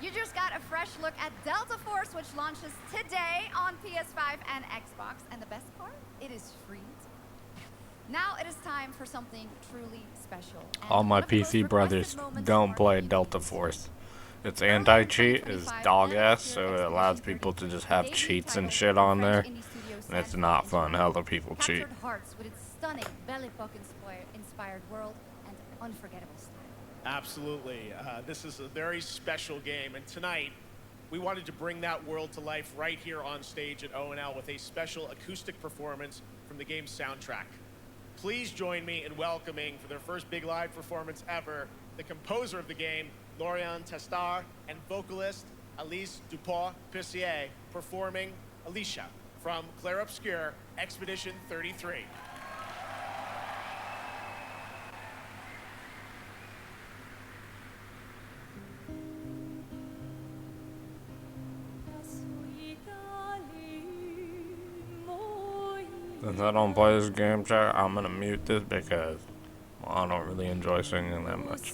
You just got a fresh look at Delta Force, which launches today on PS5 and Xbox. And the best part, it is free. Now it is time for something truly special. And All my one of the most PC brothers requested moments don't for play gamers. Delta Force. Its anti-cheat is dog ass, so it allows people to just have cheats and shit on there. And it's not fun how other people cheat. Captured hearts with its stunning belly buck inspired world and unforgettable style. Absolutely. This is a very special game, and tonight we wanted to bring that world to life right here on stage at ONL with a special acoustic performance from the game's soundtrack. Please join me in welcoming, for their first big live performance ever, the composer of the game, Lorian Testar, and vocalist Alice Dupont-Pissier, performing Alicia from Clair Obscur Expedition 33. Since I don't play this game, chat, I'm gonna mute this because I don't really enjoy singing that much.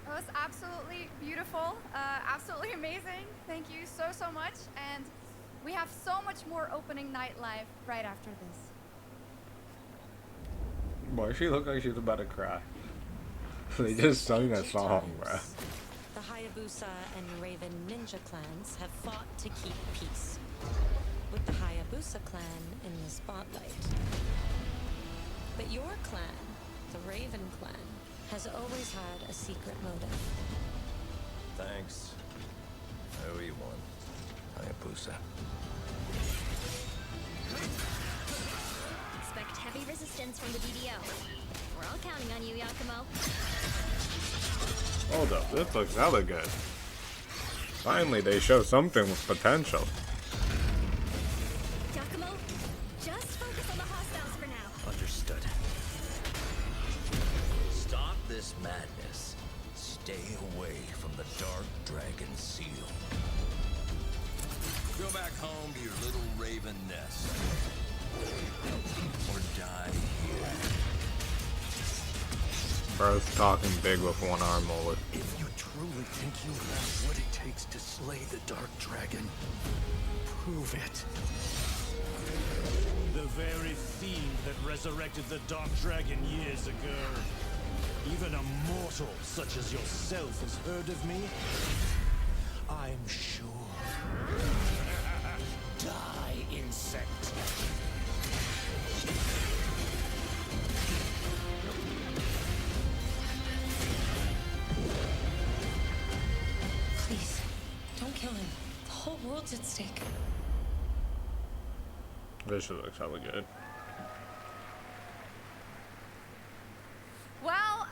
It was absolutely beautiful, absolutely amazing. Thank you so, so much. And we have so much more opening night live right after this. Boy, she looked like she was about to cry. They just sung that song, bro. The Hayabusa and Raven ninja clans have fought to keep peace, with the Hayabusa clan in the spotlight. But your clan, the Raven clan, has always had a secret motive. Thanks. I owe you one, Hayabusa. Expect heavy resistance from the DDO. We're all counting on you, Yakumo. Hold up, this looks hella good. Finally, they show something with potential. Yakumo, just focus on the hostiles for now. Understood. Stop this madness. Stay away from the Dark Dragon Seal. Go back home to your little raven nest. Or die here. Bro's talking big with one arm over. If you truly think you have what it takes to slay the Dark Dragon, prove it. The very fiend that resurrected the Dark Dragon years ago. Even a mortal such as yourself has heard of me? I'm sure. Die, insect. Please, don't kill him. The whole world's at stake. This looks hella good. Well,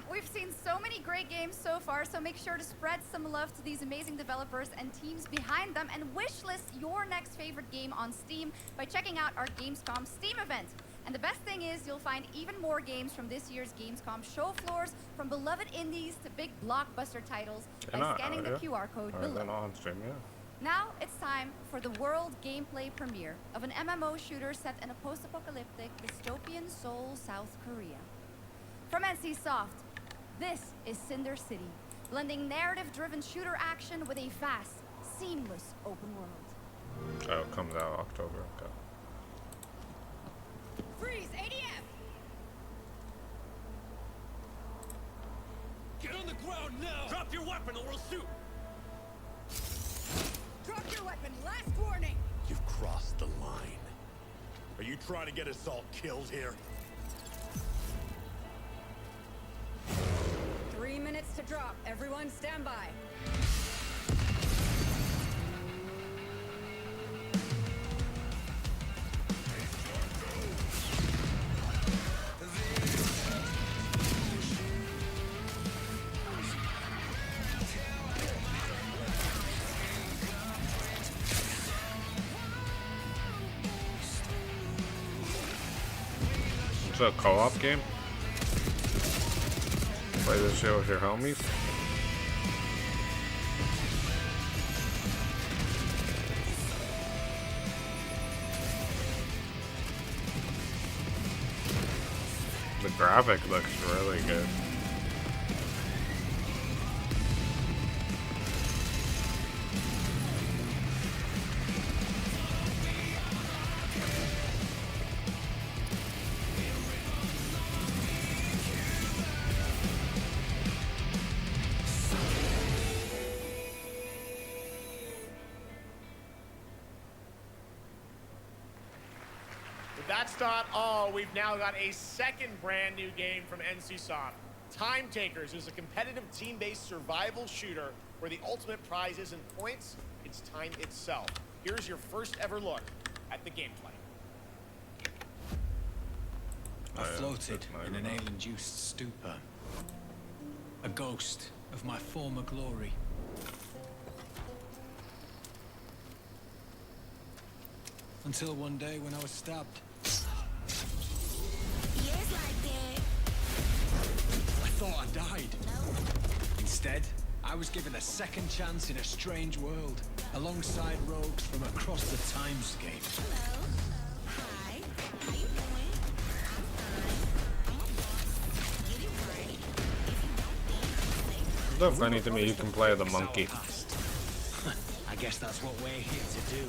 we've seen so many great games so far, so make sure to spread some love to these amazing developers and teams behind them, and wishlist your next favorite game on Steam by checking out our Gamescom Steam event. And the best thing is you'll find even more games from this year's Gamescom show floors, from beloved indies to big blockbuster titles, by scanning the QR code below. On stream, yeah. Now it's time for the world gameplay premiere of an MMO shooter set in a post-apocalyptic dystopian Seoul, South Korea. From NCSoft, this is Cinder City, blending narrative-driven shooter action with a fast, seamless open world. Oh, it comes out October. Okay. Freeze! ADF! Get on the ground now! Drop your weapon or we'll shoot! Drop your weapon! Last warning! You've crossed the line. Are you trying to get us all killed here? 3 minutes to drop. Everyone stand by. It's a co-op game. Play this shit with your homies. The graphic looks really good. That's not all. We've now got a second brand new game from NCSoft. Time Takers is a competitive team-based survival shooter where the ultimate prize isn't points, it's time itself. Here's your first ever look at the gameplay. I floated in an alien-induced stupor. A ghost of my former glory. Until one day when I was stabbed. Yes, like that. I thought I died. Instead, I was given a second chance in a strange world, alongside rogues from across the timescape. Hello. Hi. How you doing? I'm fine. I'm a boss. Get it right. If you don't think, It's so funny to me you can play the monkey. I guess that's what we're here to do.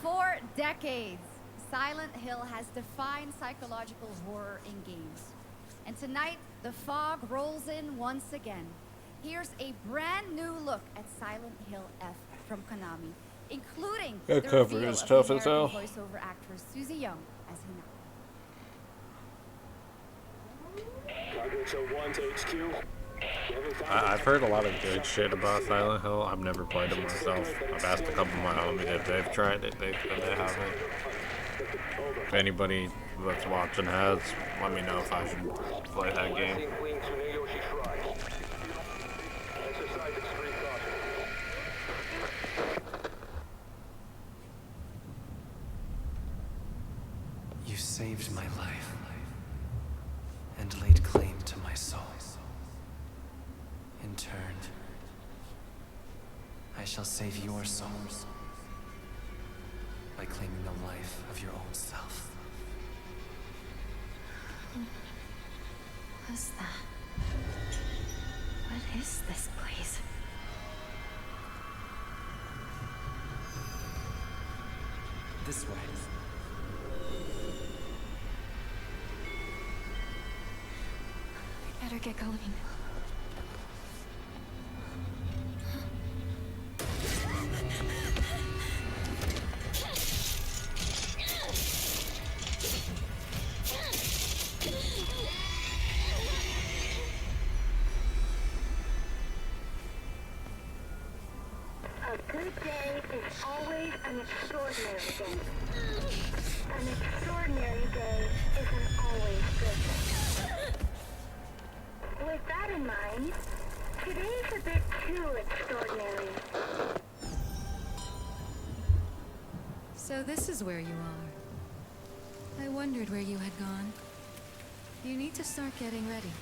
For decades, Silent Hill has defined psychological horror in games. And tonight, the fog rolls in once again. Here's a brand new look at Silent Hill F from Konami, including the That cover reveal is of tough the as hell. American voiceover actress Susie Young as Hinata. Target to 1 to HQ. I've heard a lot of good shit about Silent Hill. I've never played it myself. I've asked a couple of my homies if they've tried it. They haven't. If anybody that's watching has, let me know if I should play that game. You saved my life and laid claim to my soul. In turn, I shall save your soul by claiming the life of your own self. What's that? What is this place? This way. We better get going. A good day is always an extraordinary day. An extraordinary day isn't always good. With that in mind, today's a bit too extraordinary. So this is where you are. I wondered where you had gone. You need to start getting ready.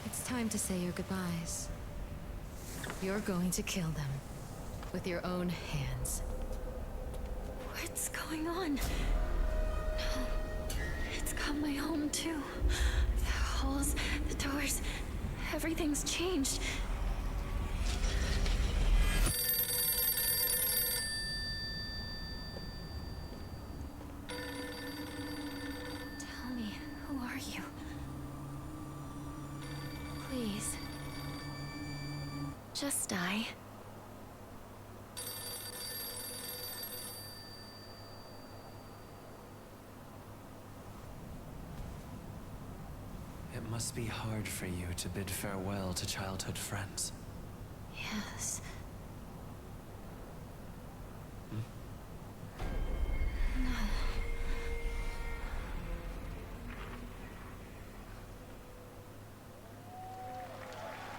It's time to say your goodbyes. You're going to kill them with your own hands. What's going on? No. It's got my home too. The halls, the doors, everything's changed. Tell me, who are you? Please. Just die. It must be hard for you to bid farewell to childhood friends. Yes. No.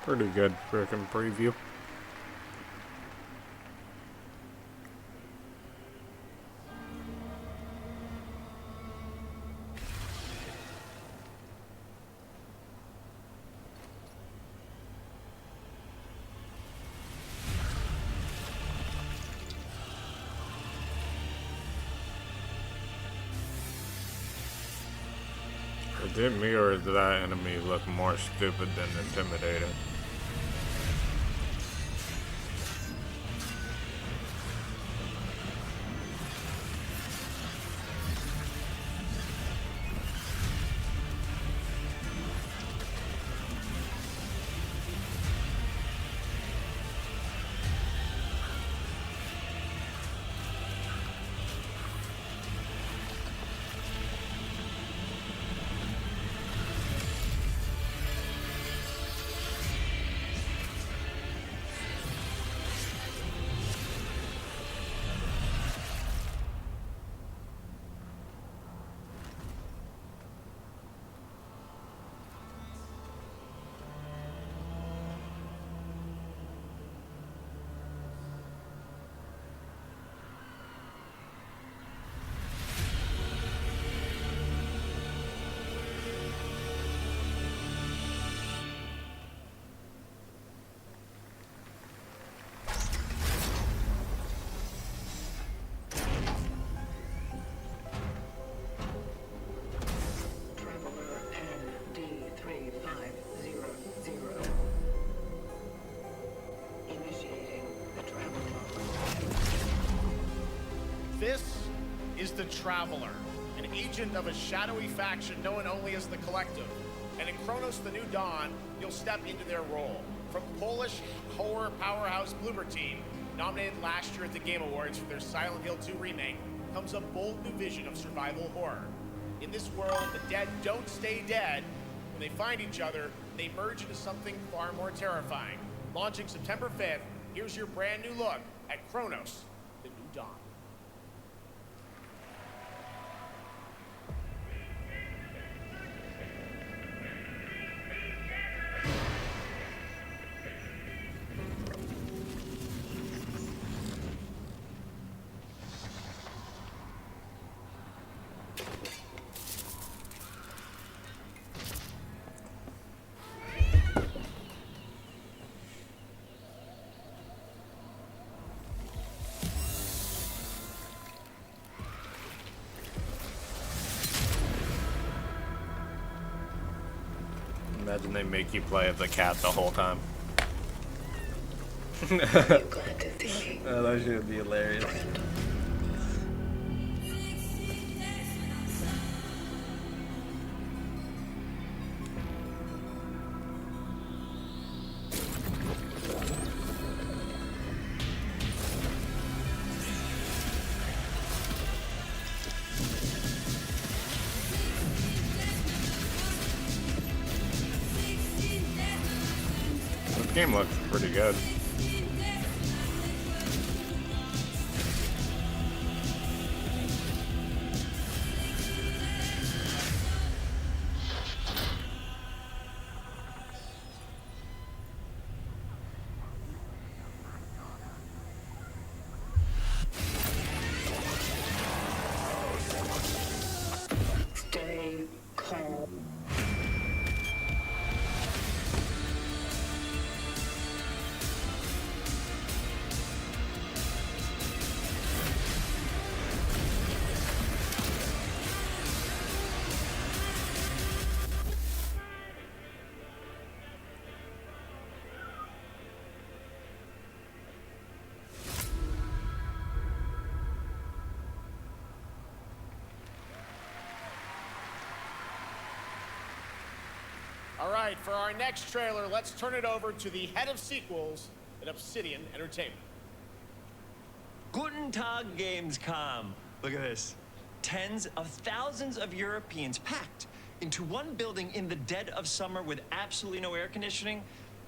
Pretty good freaking preview. Did me or did that enemy look more stupid than intimidating? This is the Traveler, an agent of a shadowy faction known only as the Collective. And in Kronos the New Dawn, you'll step into their role. From Polish horror powerhouse Bloober Team, nominated last year at the Game Awards for their Silent Hill 2 remake, comes a bold new vision of survival horror. In this world, the dead don't stay dead. When they find each other, they merge into something far more terrifying. Launching September 5th, here's your brand new look at Kronos the New Dawn. Imagine they make you play as the cat the whole time. Are you glad to think? Oh, that shit would be hilarious. This game looks pretty good. Stay calm. All right, for our next trailer, let's turn it over to the head of sequels at Obsidian Entertainment. Guten Tag, Gamescom. Look at this. Tens of thousands of Europeans packed into one building in the dead of summer with absolutely no air conditioning.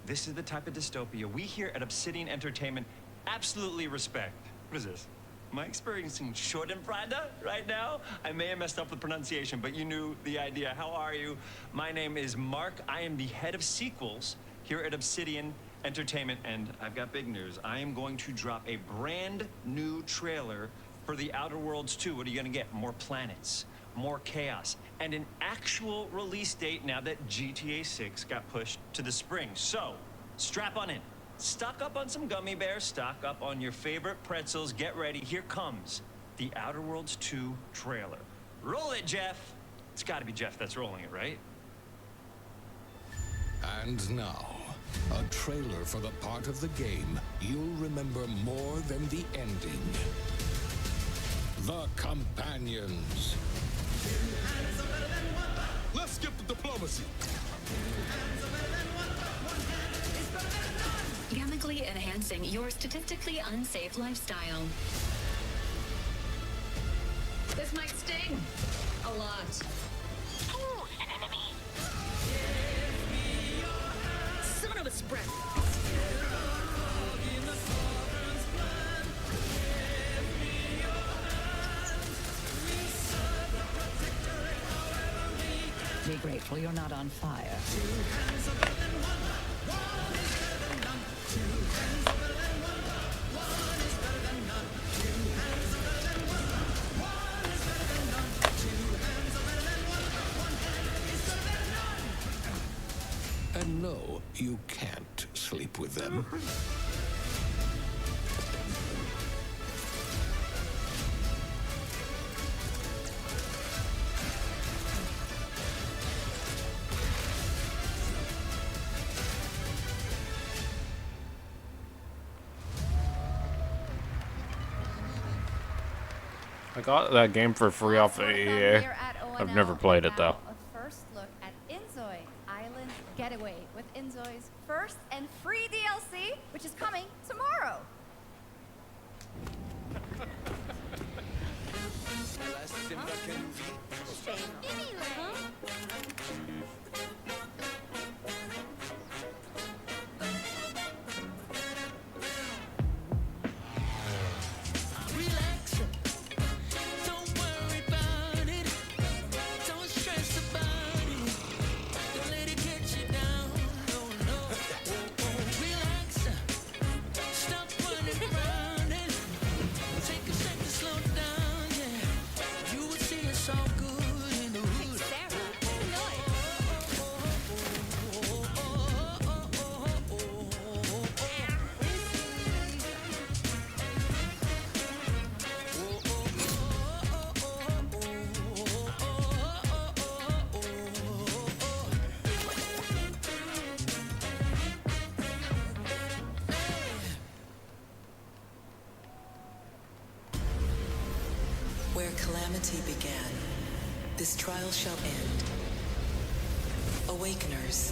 This is the type of dystopia we here at Obsidian Entertainment absolutely respect. What is this? Am I experiencing Schadenfreude right now? I may have messed up the pronunciation, but you knew the idea. How are you? My name is Mark. I am the head of sequels here at Obsidian Entertainment, and I've got big news. I am going to drop a brand new trailer for The Outer Worlds 2. What are you gonna get? More planets, more chaos, and an actual release date now that GTA 6 got pushed to the spring. So, strap on in. Stock up on some gummy bears, stock up on your favorite pretzels, get ready. Here comes The Outer Worlds 2 trailer. Roll it, Jeff. It's gotta be Jeff that's rolling it, right? And now, a trailer for the part of the game you'll remember more than the ending. The Companions. Let's skip the diplomacy. Chemically enhancing your statistically unsafe lifestyle. This might sting a lot. Ooh, an enemy. Son of a spread. Be grateful you're not on fire. And no, you can't sleep with them. I got that game for free off of EA. I've never played it though. A first look at Inzoi Island Getaway with Inzoi's first and free DLC, which is coming tomorrow. Where calamity began, this trial shall end. Awakeners,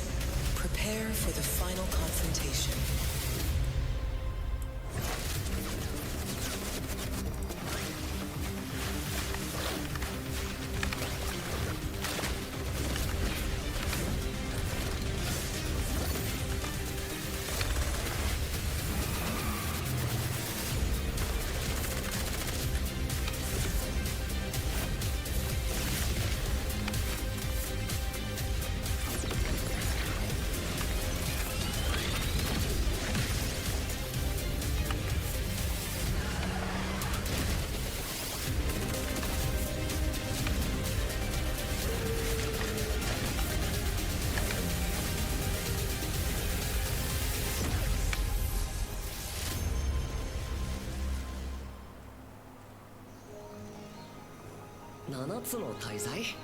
prepare for the final confrontation.7つの大罪？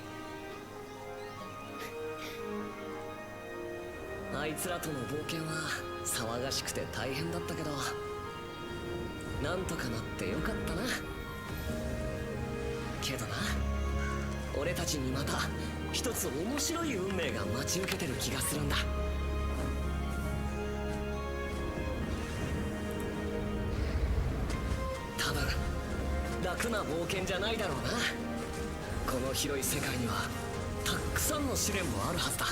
あいつらとの冒険は騒がしくて大変だったけど、なんとかなってよかったな。けどな、俺たちにまた一つ面白い運命が待ち受けてる気がするんだ。多分楽な冒険じゃないだろうな。この広い世界にはたくさんの試練もあるはずだ。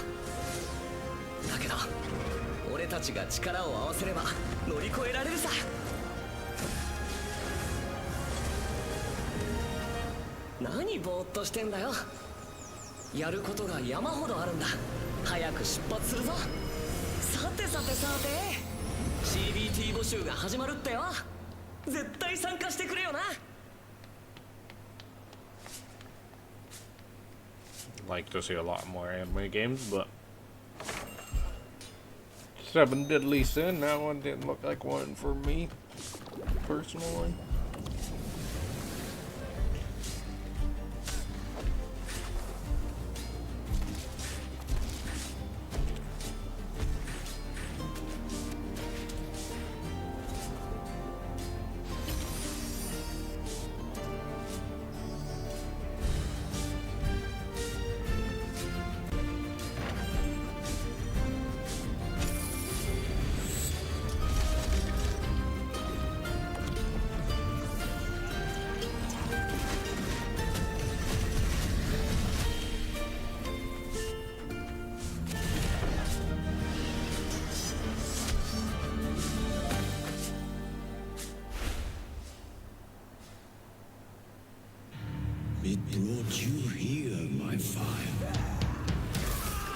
だけど俺たちが力を合わせれば乗り越えられるさ。何ぼーっとしてんだよ。やることが山ほどあるんだ。早く出発するぞ。さてさてさて、 CBT 募集が始まるってよ。絶対参加してくれよな。Like to see a lot more anime games, but 7 Deadly Sin, that one didn't look like one for me, personally. It brought you here, my fire.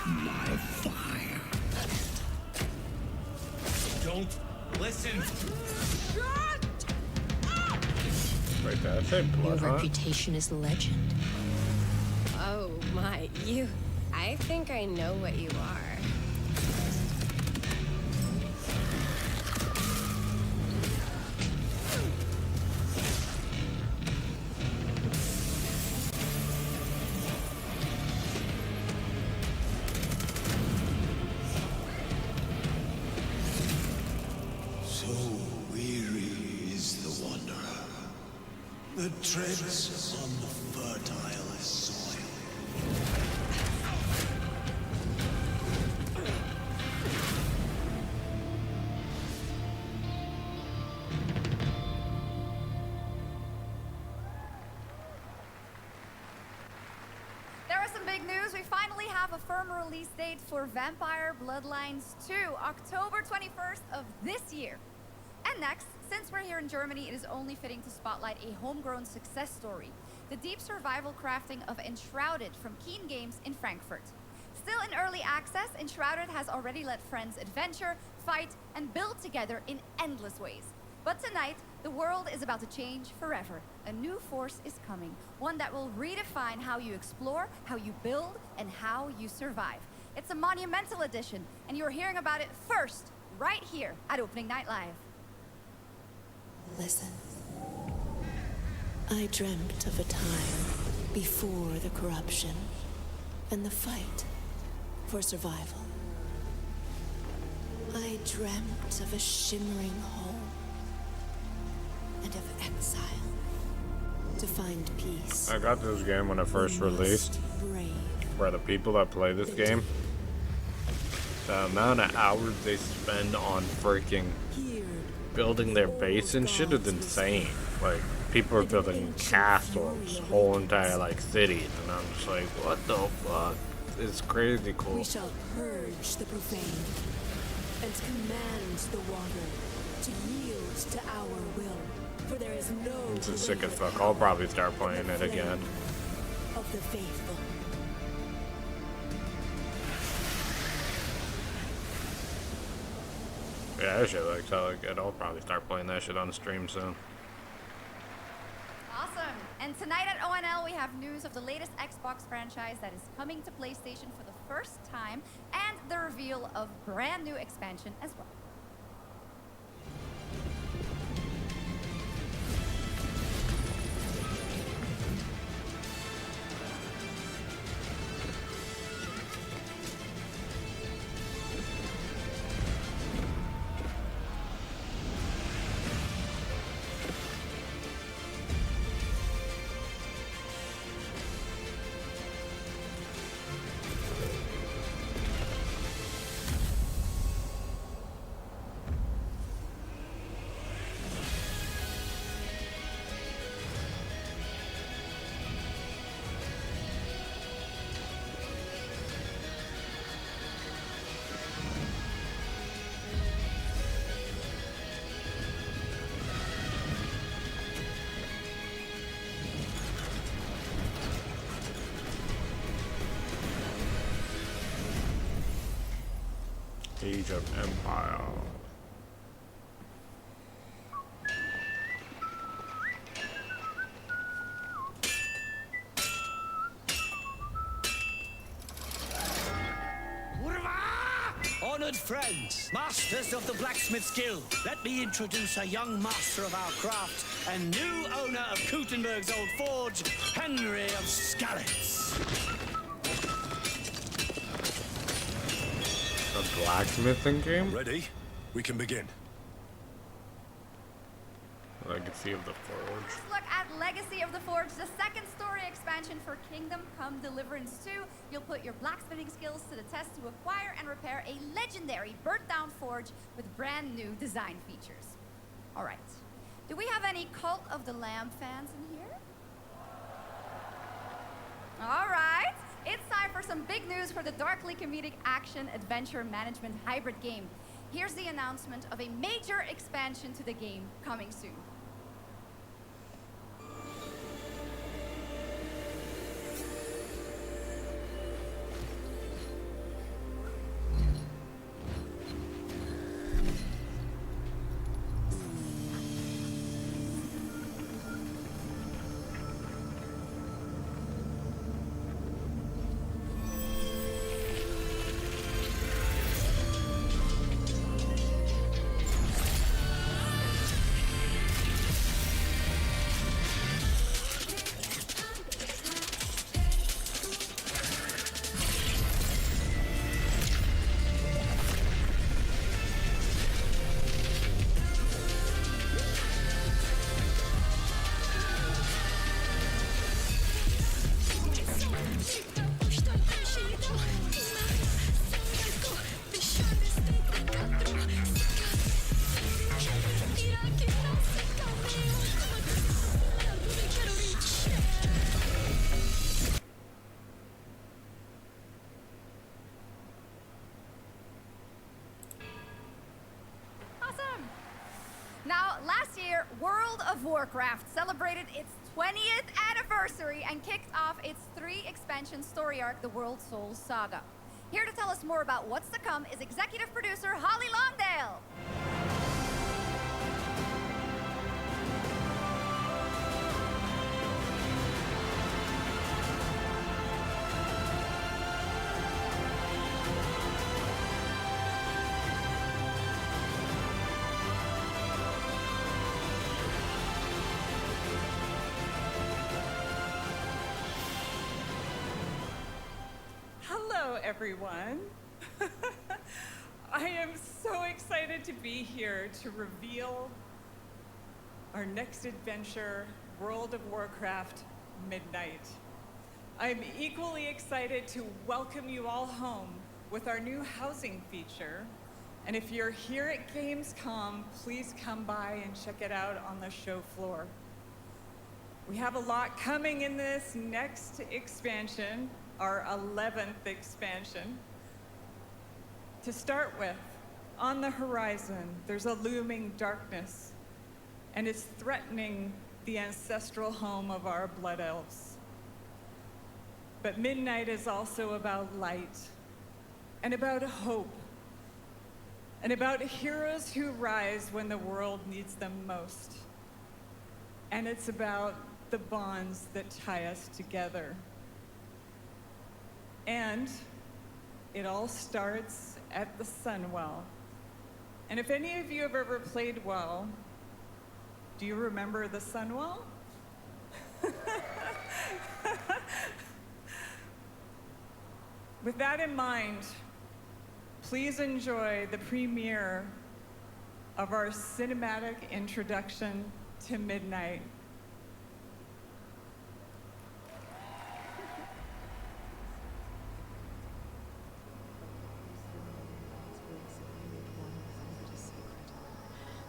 My fire. Don't listen. Right there, I said blood, Your huh? reputation is legend. Oh my, you. I think I know what you are. So weary is the wanderer that treads on the fertile soil. There are some big news. We finally have a firm release date for Vampire Bloodlines 2, October 21st of this year. And next, since we're here in Germany, it is only fitting to spotlight a homegrown success story, the deep survival crafting of Enshrouded from Keen Games in Frankfurt. Still in early access, Enshrouded has already let friends adventure, fight, and build together in endless ways. But tonight, the world is about to change forever. A new force is coming, one that will redefine how you explore, how you build, and how you survive. It's a monumental edition, and you're hearing about it first, right here at Opening Night Live. Listen. I dreamt of a time before the corruption and the fight for survival. I dreamt of a shimmering home and of exile. to find peace. I got this game when it first released. For the people that play this game, the amount of hours they spend on freaking building their base and shit is insane. Like, people are building castles, whole entire, like, cities, and I'm just like, what the fuck? It's crazy cool. We shall purge the profane and command the water to yield to our will. For there is no It's a sick as fuck. I'll probably start playing it again. of the faithful. Yeah, that shit looks hella good. I'll probably start playing that shit on stream soon. Awesome. And tonight at ONL, we have news of the latest Xbox franchise that is coming to PlayStation for the first time, and the reveal of brand new expansion as well. Age of Empire. Honored friends, masters of the blacksmith's guild, let me introduce a young master of our craft and new owner of Kutenberg's old forge, Henry of Skalitz. A blacksmithing game? Ready? We can begin. Legacy of the Forge. Let's look at Legacy of the Forge, the second story expansion for Kingdom Come Deliverance 2. You'll put your blacksmithing skills to the test to acquire and repair a legendary burnt-down forge with brand new design features. All right. Do we have any Cult of the Lamb fans in here? All right. It's time for some big news for the darkly comedic action adventure management hybrid game. Here's the announcement of a major expansion to the game coming soon. Now, last year, World of Warcraft celebrated its 20th anniversary and kicked off its 3-expansion story arc, the World Souls Saga. Here to tell us more about what's to come is executive producer Holly Longdale. Hello, everyone. I am so excited to be here to reveal our next adventure World of Warcraft Midnight. I'm equally excited to welcome you all home with our new housing feature. And if you're here at Gamescom, please come by and check it out on the show floor. We have a lot coming in this next expansion, our 11th expansion. To start with, on the horizon, there's a looming darkness, and it's threatening the ancestral home of our blood elves. But Midnight is also about light, and about hope, and about heroes who rise when the world needs them most. And it's about the bonds that tie us together. And it all starts at the Sunwell. And if any of you have ever played WoW, do you remember the Sunwell? With that in mind, please enjoy the premiere of our cinematic introduction to Midnight.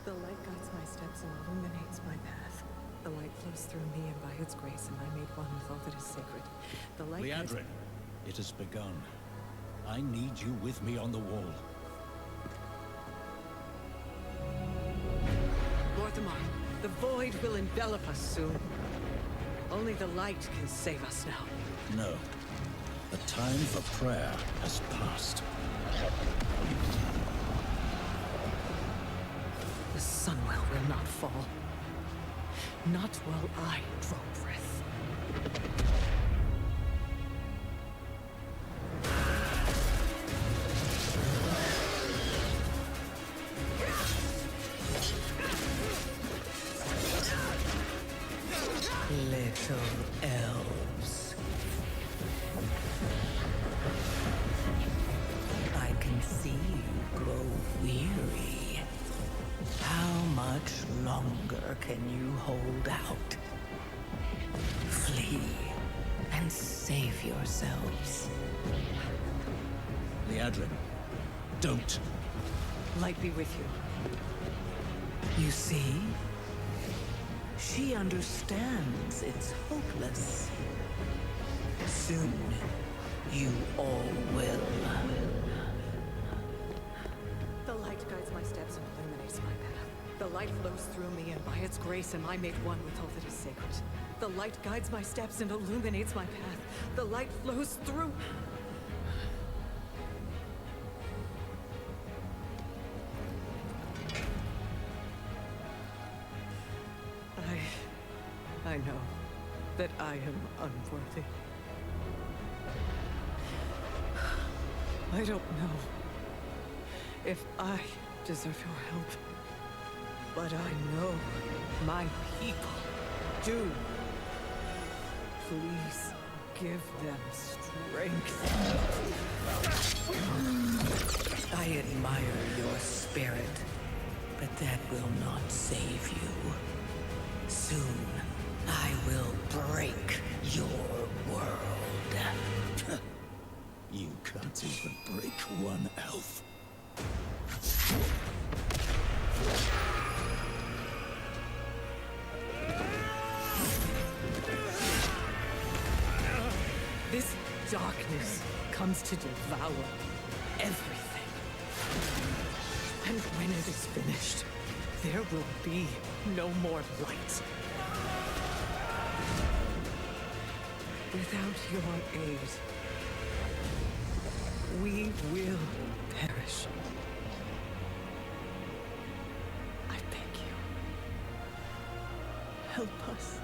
The light guides my steps and illuminates my path. The light flows through me, and by its grace am I made one with all that is sacred. The light Liadrin, it has begun. I need you with me on the wall. Mortimer, the void will envelop us soon. Only the light can save us now. No. The time for prayer has passed. The Sunwell will not fall. Not while I draw breath. Little elves. I can see you grow weary. How much longer can you hold out? Flee and save yourselves. Liadrin, don't. Light be with you. You see? She understands it's hopeless. Soon, you all will. The light guides my steps and illuminates my path. The light flows through me, and by its grace am I made one with all that is sacred. The light guides my steps and illuminates my path. The light flows through... I know that I am unworthy. I don't know if I deserve your help, but I know my people do. Please give them strength. I admire your spirit, but that will not save you. Soon, I will break your world. You can't even break one elf. This darkness comes to devour everything. And when it is finished, there will be no more light. Without your aid, we will perish. I beg you, help us.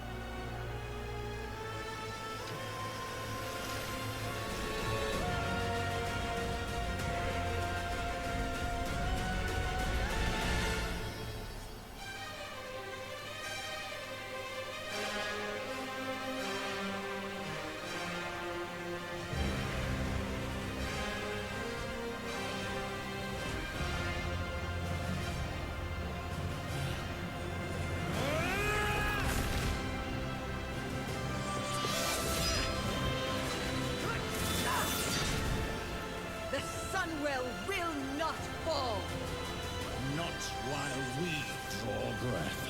Farewell will not fall. Not while we draw breath.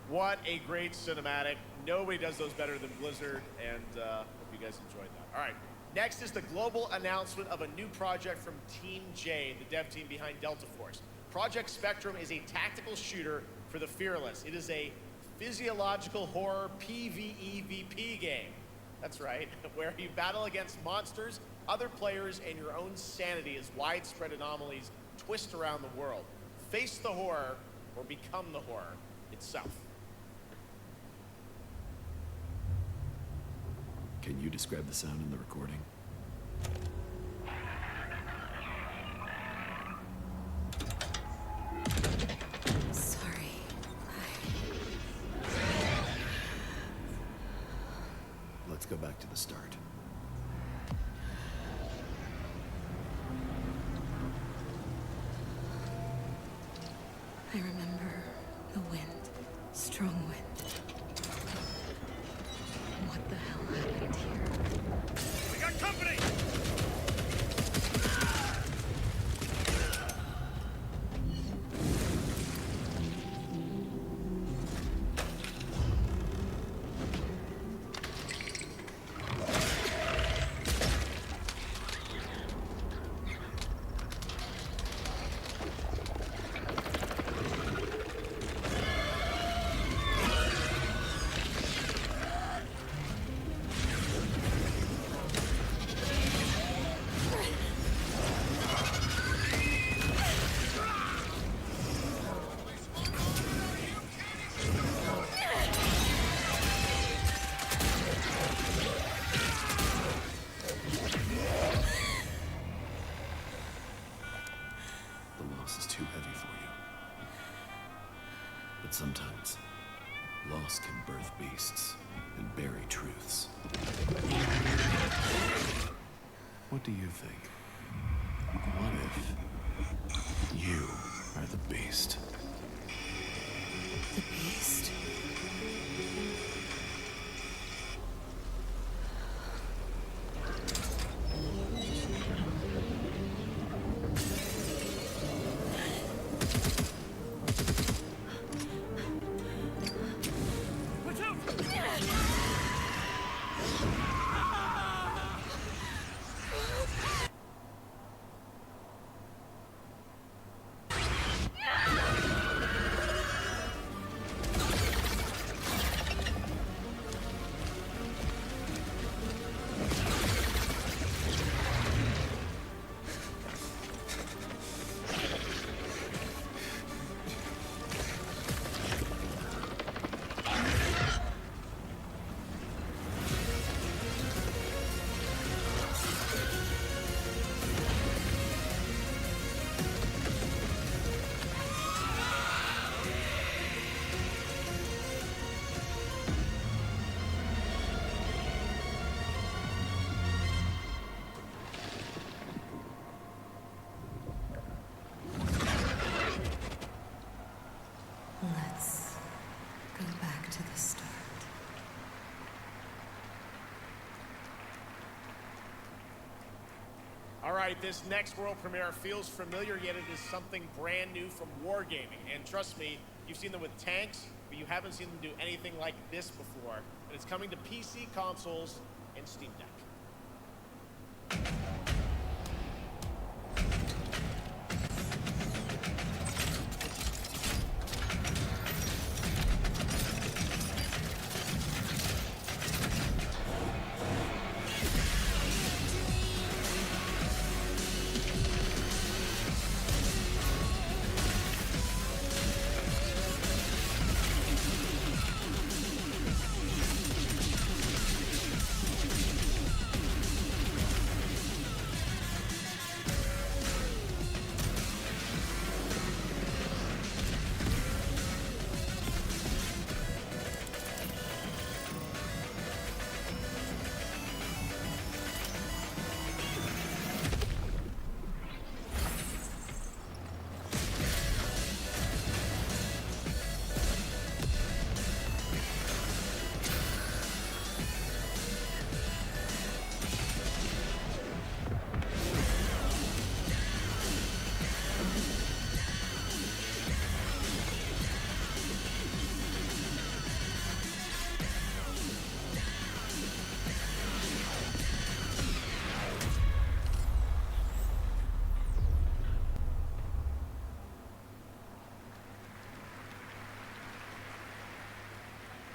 What a great cinematic. Nobody does those better than Blizzard, and hope you guys enjoyed that. All right, next is the global announcement of a new project from Team J, the dev team behind Delta Force. Project Spectrum is a tactical shooter for the fearless. It is a physiological horror PvEVP game. That's right, where you battle against monsters, other players, and your own sanity as widespread anomalies twist around the world. Face the horror or become the horror itself. Can you describe the sound in the recording? Sorry. Let's go back to the start. I remember the wind. Strong wind. What the hell happened here? We got company! Sometimes, loss can birth beasts and bury truths. What do you think? What if you are the beast? The beast? Let's go back to the start. All right, this next world premiere feels familiar, yet it is something brand new from Wargaming. And trust me, you've seen them with tanks, but you haven't seen them do anything like this before. And it's coming to PC, consoles, and Steam Deck.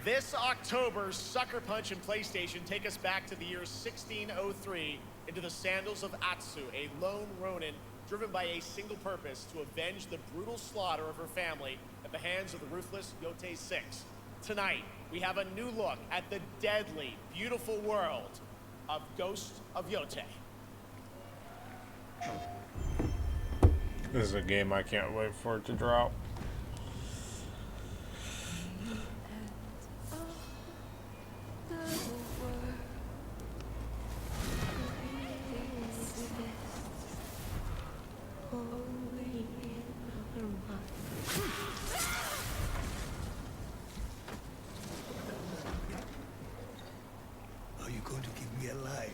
This October, Sucker Punch and PlayStation take us back to the year 1603 into the sandals of Atsu, a lone ronin driven by a single purpose to avenge the brutal slaughter of her family at the hands of the ruthless Yote 6. Tonight, we have a new look at the deadly, beautiful world of Ghost of Yote. This is a game I can't wait for it to drop. Are you going to give me a lie?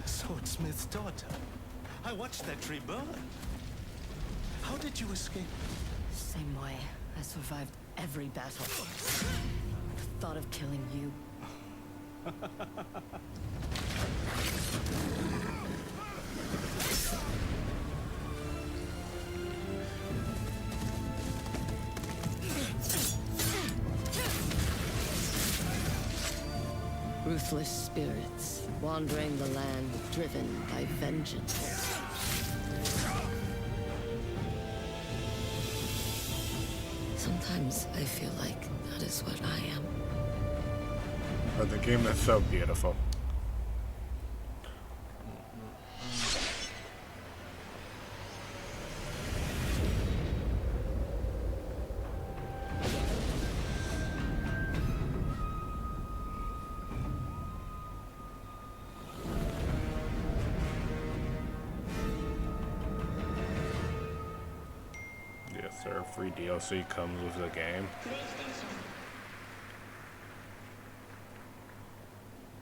Swordsmith's daughter. I watched that tree burn. How did you escape? Same way. I survived every battle. The thought of killing you. Ruthless spirits, wandering the land, driven by vengeance. Sometimes I feel like that is what I am. But the game is so beautiful. Yes, sir. Free DLC comes with the game.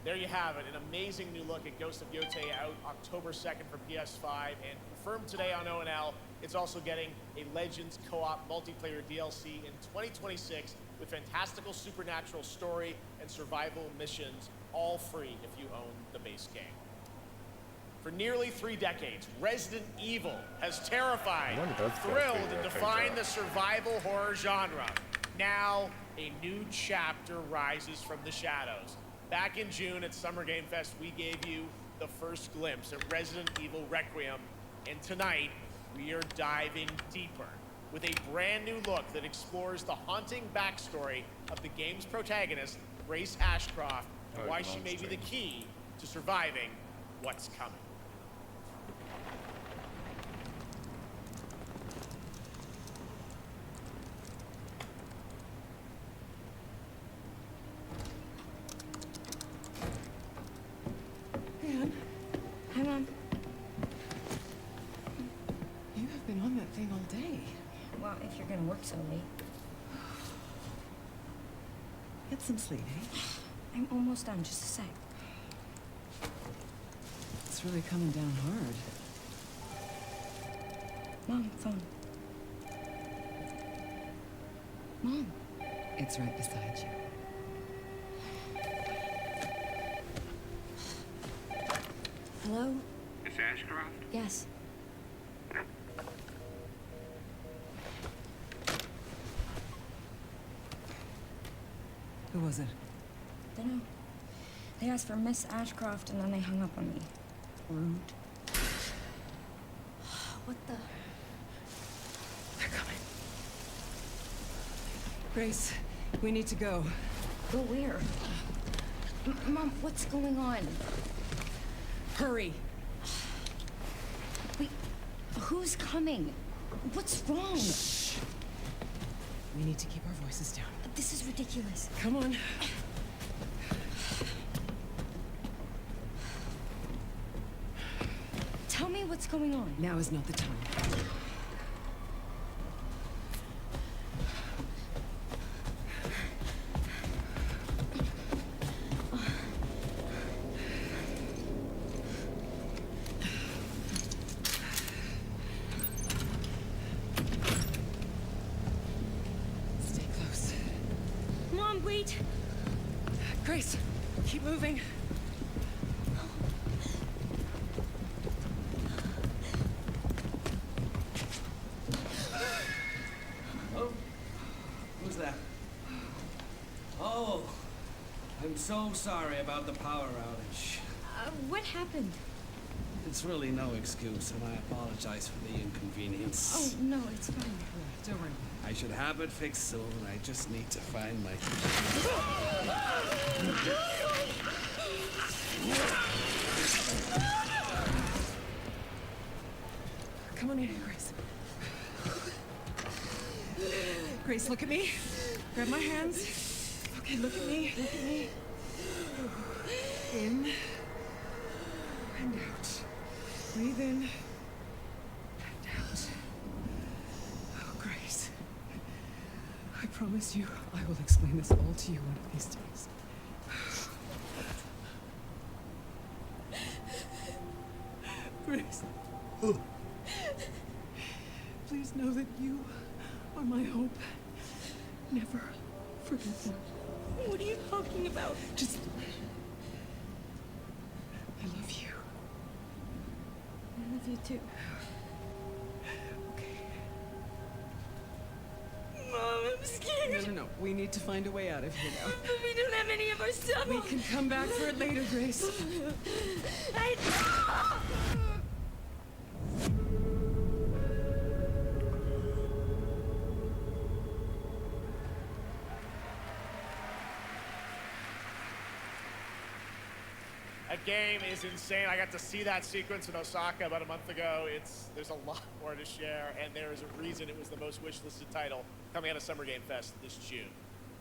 There you have it, an amazing new look at Ghost of Yote out October 2nd for PS5 and confirmed today on ONL. It's also getting a Legends co-op multiplayer DLC in 2026 with fantastical supernatural story and survival missions, all free if you own the base game. For nearly 3 decades, Resident Evil has terrified, thrilled, and defined the survival horror genre. Now, a new chapter rises from the shadows. Back in June at Summer Game Fest, we gave you the first glimpse at Resident Evil Requiem, and tonight, we are diving deeper with a brand new look that explores the haunting backstory of the game's protagonist, Grace Ashcroft, and why she may be the key to surviving what's coming. Hi, Mom. You have been on that thing all day. Well, if you're gonna work so late. Get some sleep, eh? I'm almost done, just a sec. It's really coming down hard. Mom, phone. Mom. It's right beside you. Hello? Miss Ashcroft? Yes. Who was it? Dunno. They asked for Miss Ashcroft and then they hung up on me. Rude. What the? They're coming. Grace, we need to go. Go where? Mom, what's going on? Hurry. Wait, who's coming? What's wrong? Shh. We need to keep our voices down. This is ridiculous. Come on. Tell me what's going on. Now is not the time. Wait. Grace, keep moving. Oh, who's that? Oh, I'm so sorry about the power outage. What happened? It's really no excuse, and I apologize for the inconvenience. Oh, no, it's fine. Don't worry. I should have it fixed soon. I just need to find my... Come on in, Grace. Grace, look at me. Grab my hands. Okay, look at me. Look at me. In and out. Breathe in and out. Oh, Grace. I promise you, I will explain this all to you one of these days. Grace. Please know that you are my hope. Never forget that. What are you talking about? Just... I love you. I love you too. Mom, I'm scared. No. We need to find a way out of here now. But we don't have any of our stuff. We can come back for it later, Grace. That game is insane. I got to see that sequence in Osaka about a month ago. There's a lot more to share, and there is a reason it was the most wishlisted title coming out of Summer Game Fest this June.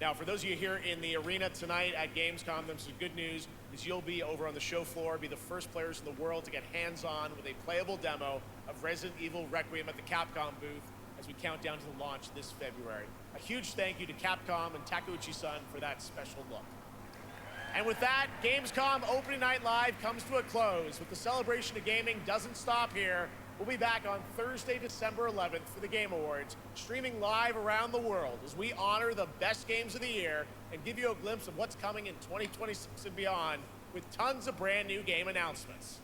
Now, for those of you here in the arena tonight at Gamescom, there's some good news, is you'll be over on the show floor, be the first players in the world to get hands-on with a playable demo of Resident Evil Requiem at the Capcom booth as we count down to the launch this February. A huge thank you to Capcom and Takeuchi-san for that special look. And with that, Gamescom Opening Night Live comes to a close. But the celebration of gaming doesn't stop here. We'll be back on Thursday, December 11th for the Game Awards, streaming live around the world as we honor the best games of the year and give you a glimpse of what's coming in 2026 and beyond with tons of brand new game announcements.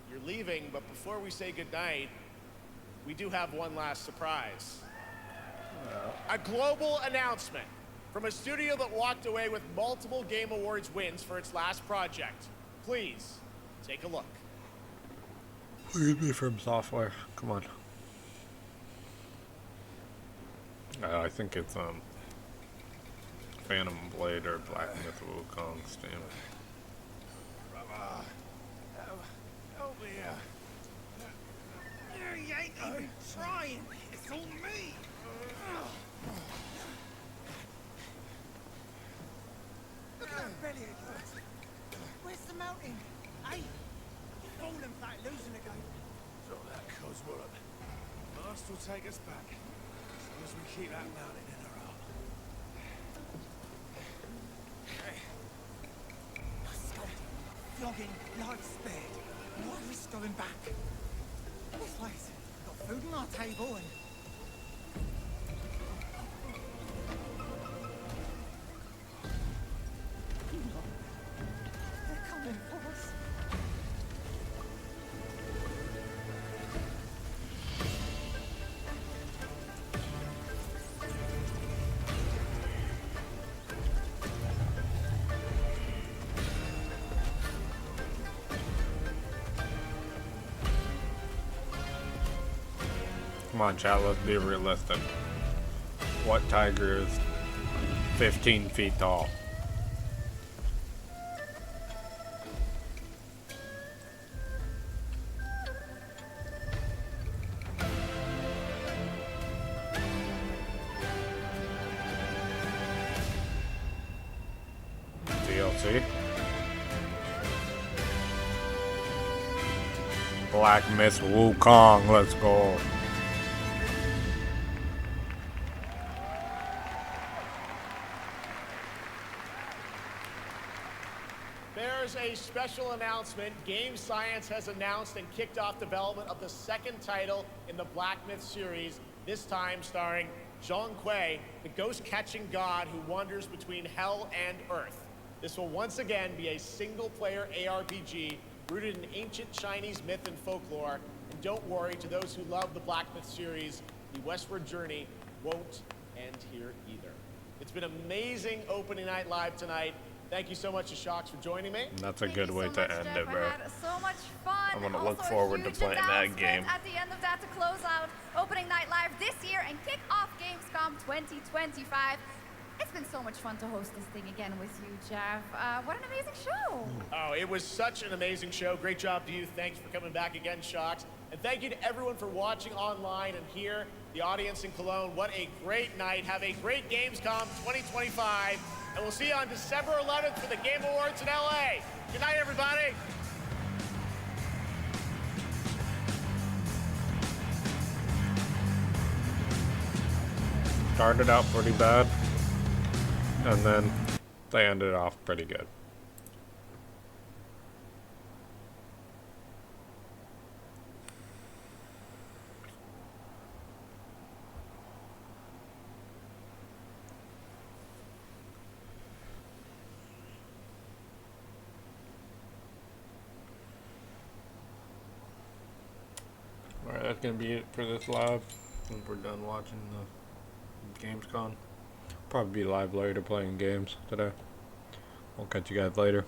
You're leaving, but before we say goodnight, we do have one last surprise. A global announcement from a studio that walked away with multiple Game Awards wins for its last project. Please, take a look. Please be from software. Come on. I think it's Phantom Blade or Black Myth Wukong Steam. Help me out. You ain't even trying. It's on me. Look at that belly of yours. Where's the mountain? Hey, falling flat, losing again. So that goes what? Master will take us back as long as we keep that mountain in our arm. Flogging, life spared. No risk going back. This place, we've got food on our table and... They're coming for us. Come on, chat, let's be realistic. What tiger is 15 feet tall? DLC? Black Myth Wukong, let's go. There's a special announcement. Game Science has announced and kicked off development of the second title in the Black Myth series, this time starring Zhong Kui, the ghost-catching god who wanders between hell and earth. This will once again be a single-player ARPG rooted in ancient Chinese myth and folklore. And don't worry, to those who love the Black Myth series, the westward journey won't end here either. It's been amazing opening night live tonight. Thank you so much to Shox for joining me. And that's a good way to end it, bro. I had so much fun. I'm gonna Also look forward to playing that game. At the end of that, to close out opening night live this year and kick off Gamescom 2025. It's been so much fun to host this thing again with you, Jeff. What an amazing show. Oh, it was such an amazing show. Great job to you. Thanks for coming back again, Shox. And thank you to everyone for watching online and here, the audience in Cologne. What a great night. Have a great Gamescom 2025. And we'll see you on December 11th for the Game Awards in LA. Good night, everybody. Started out pretty bad, and then they ended off pretty good. Alright, that's gonna be it for this live. I think we're done watching the Gamescom. Probably be live later playing games today. I'll catch you guys later.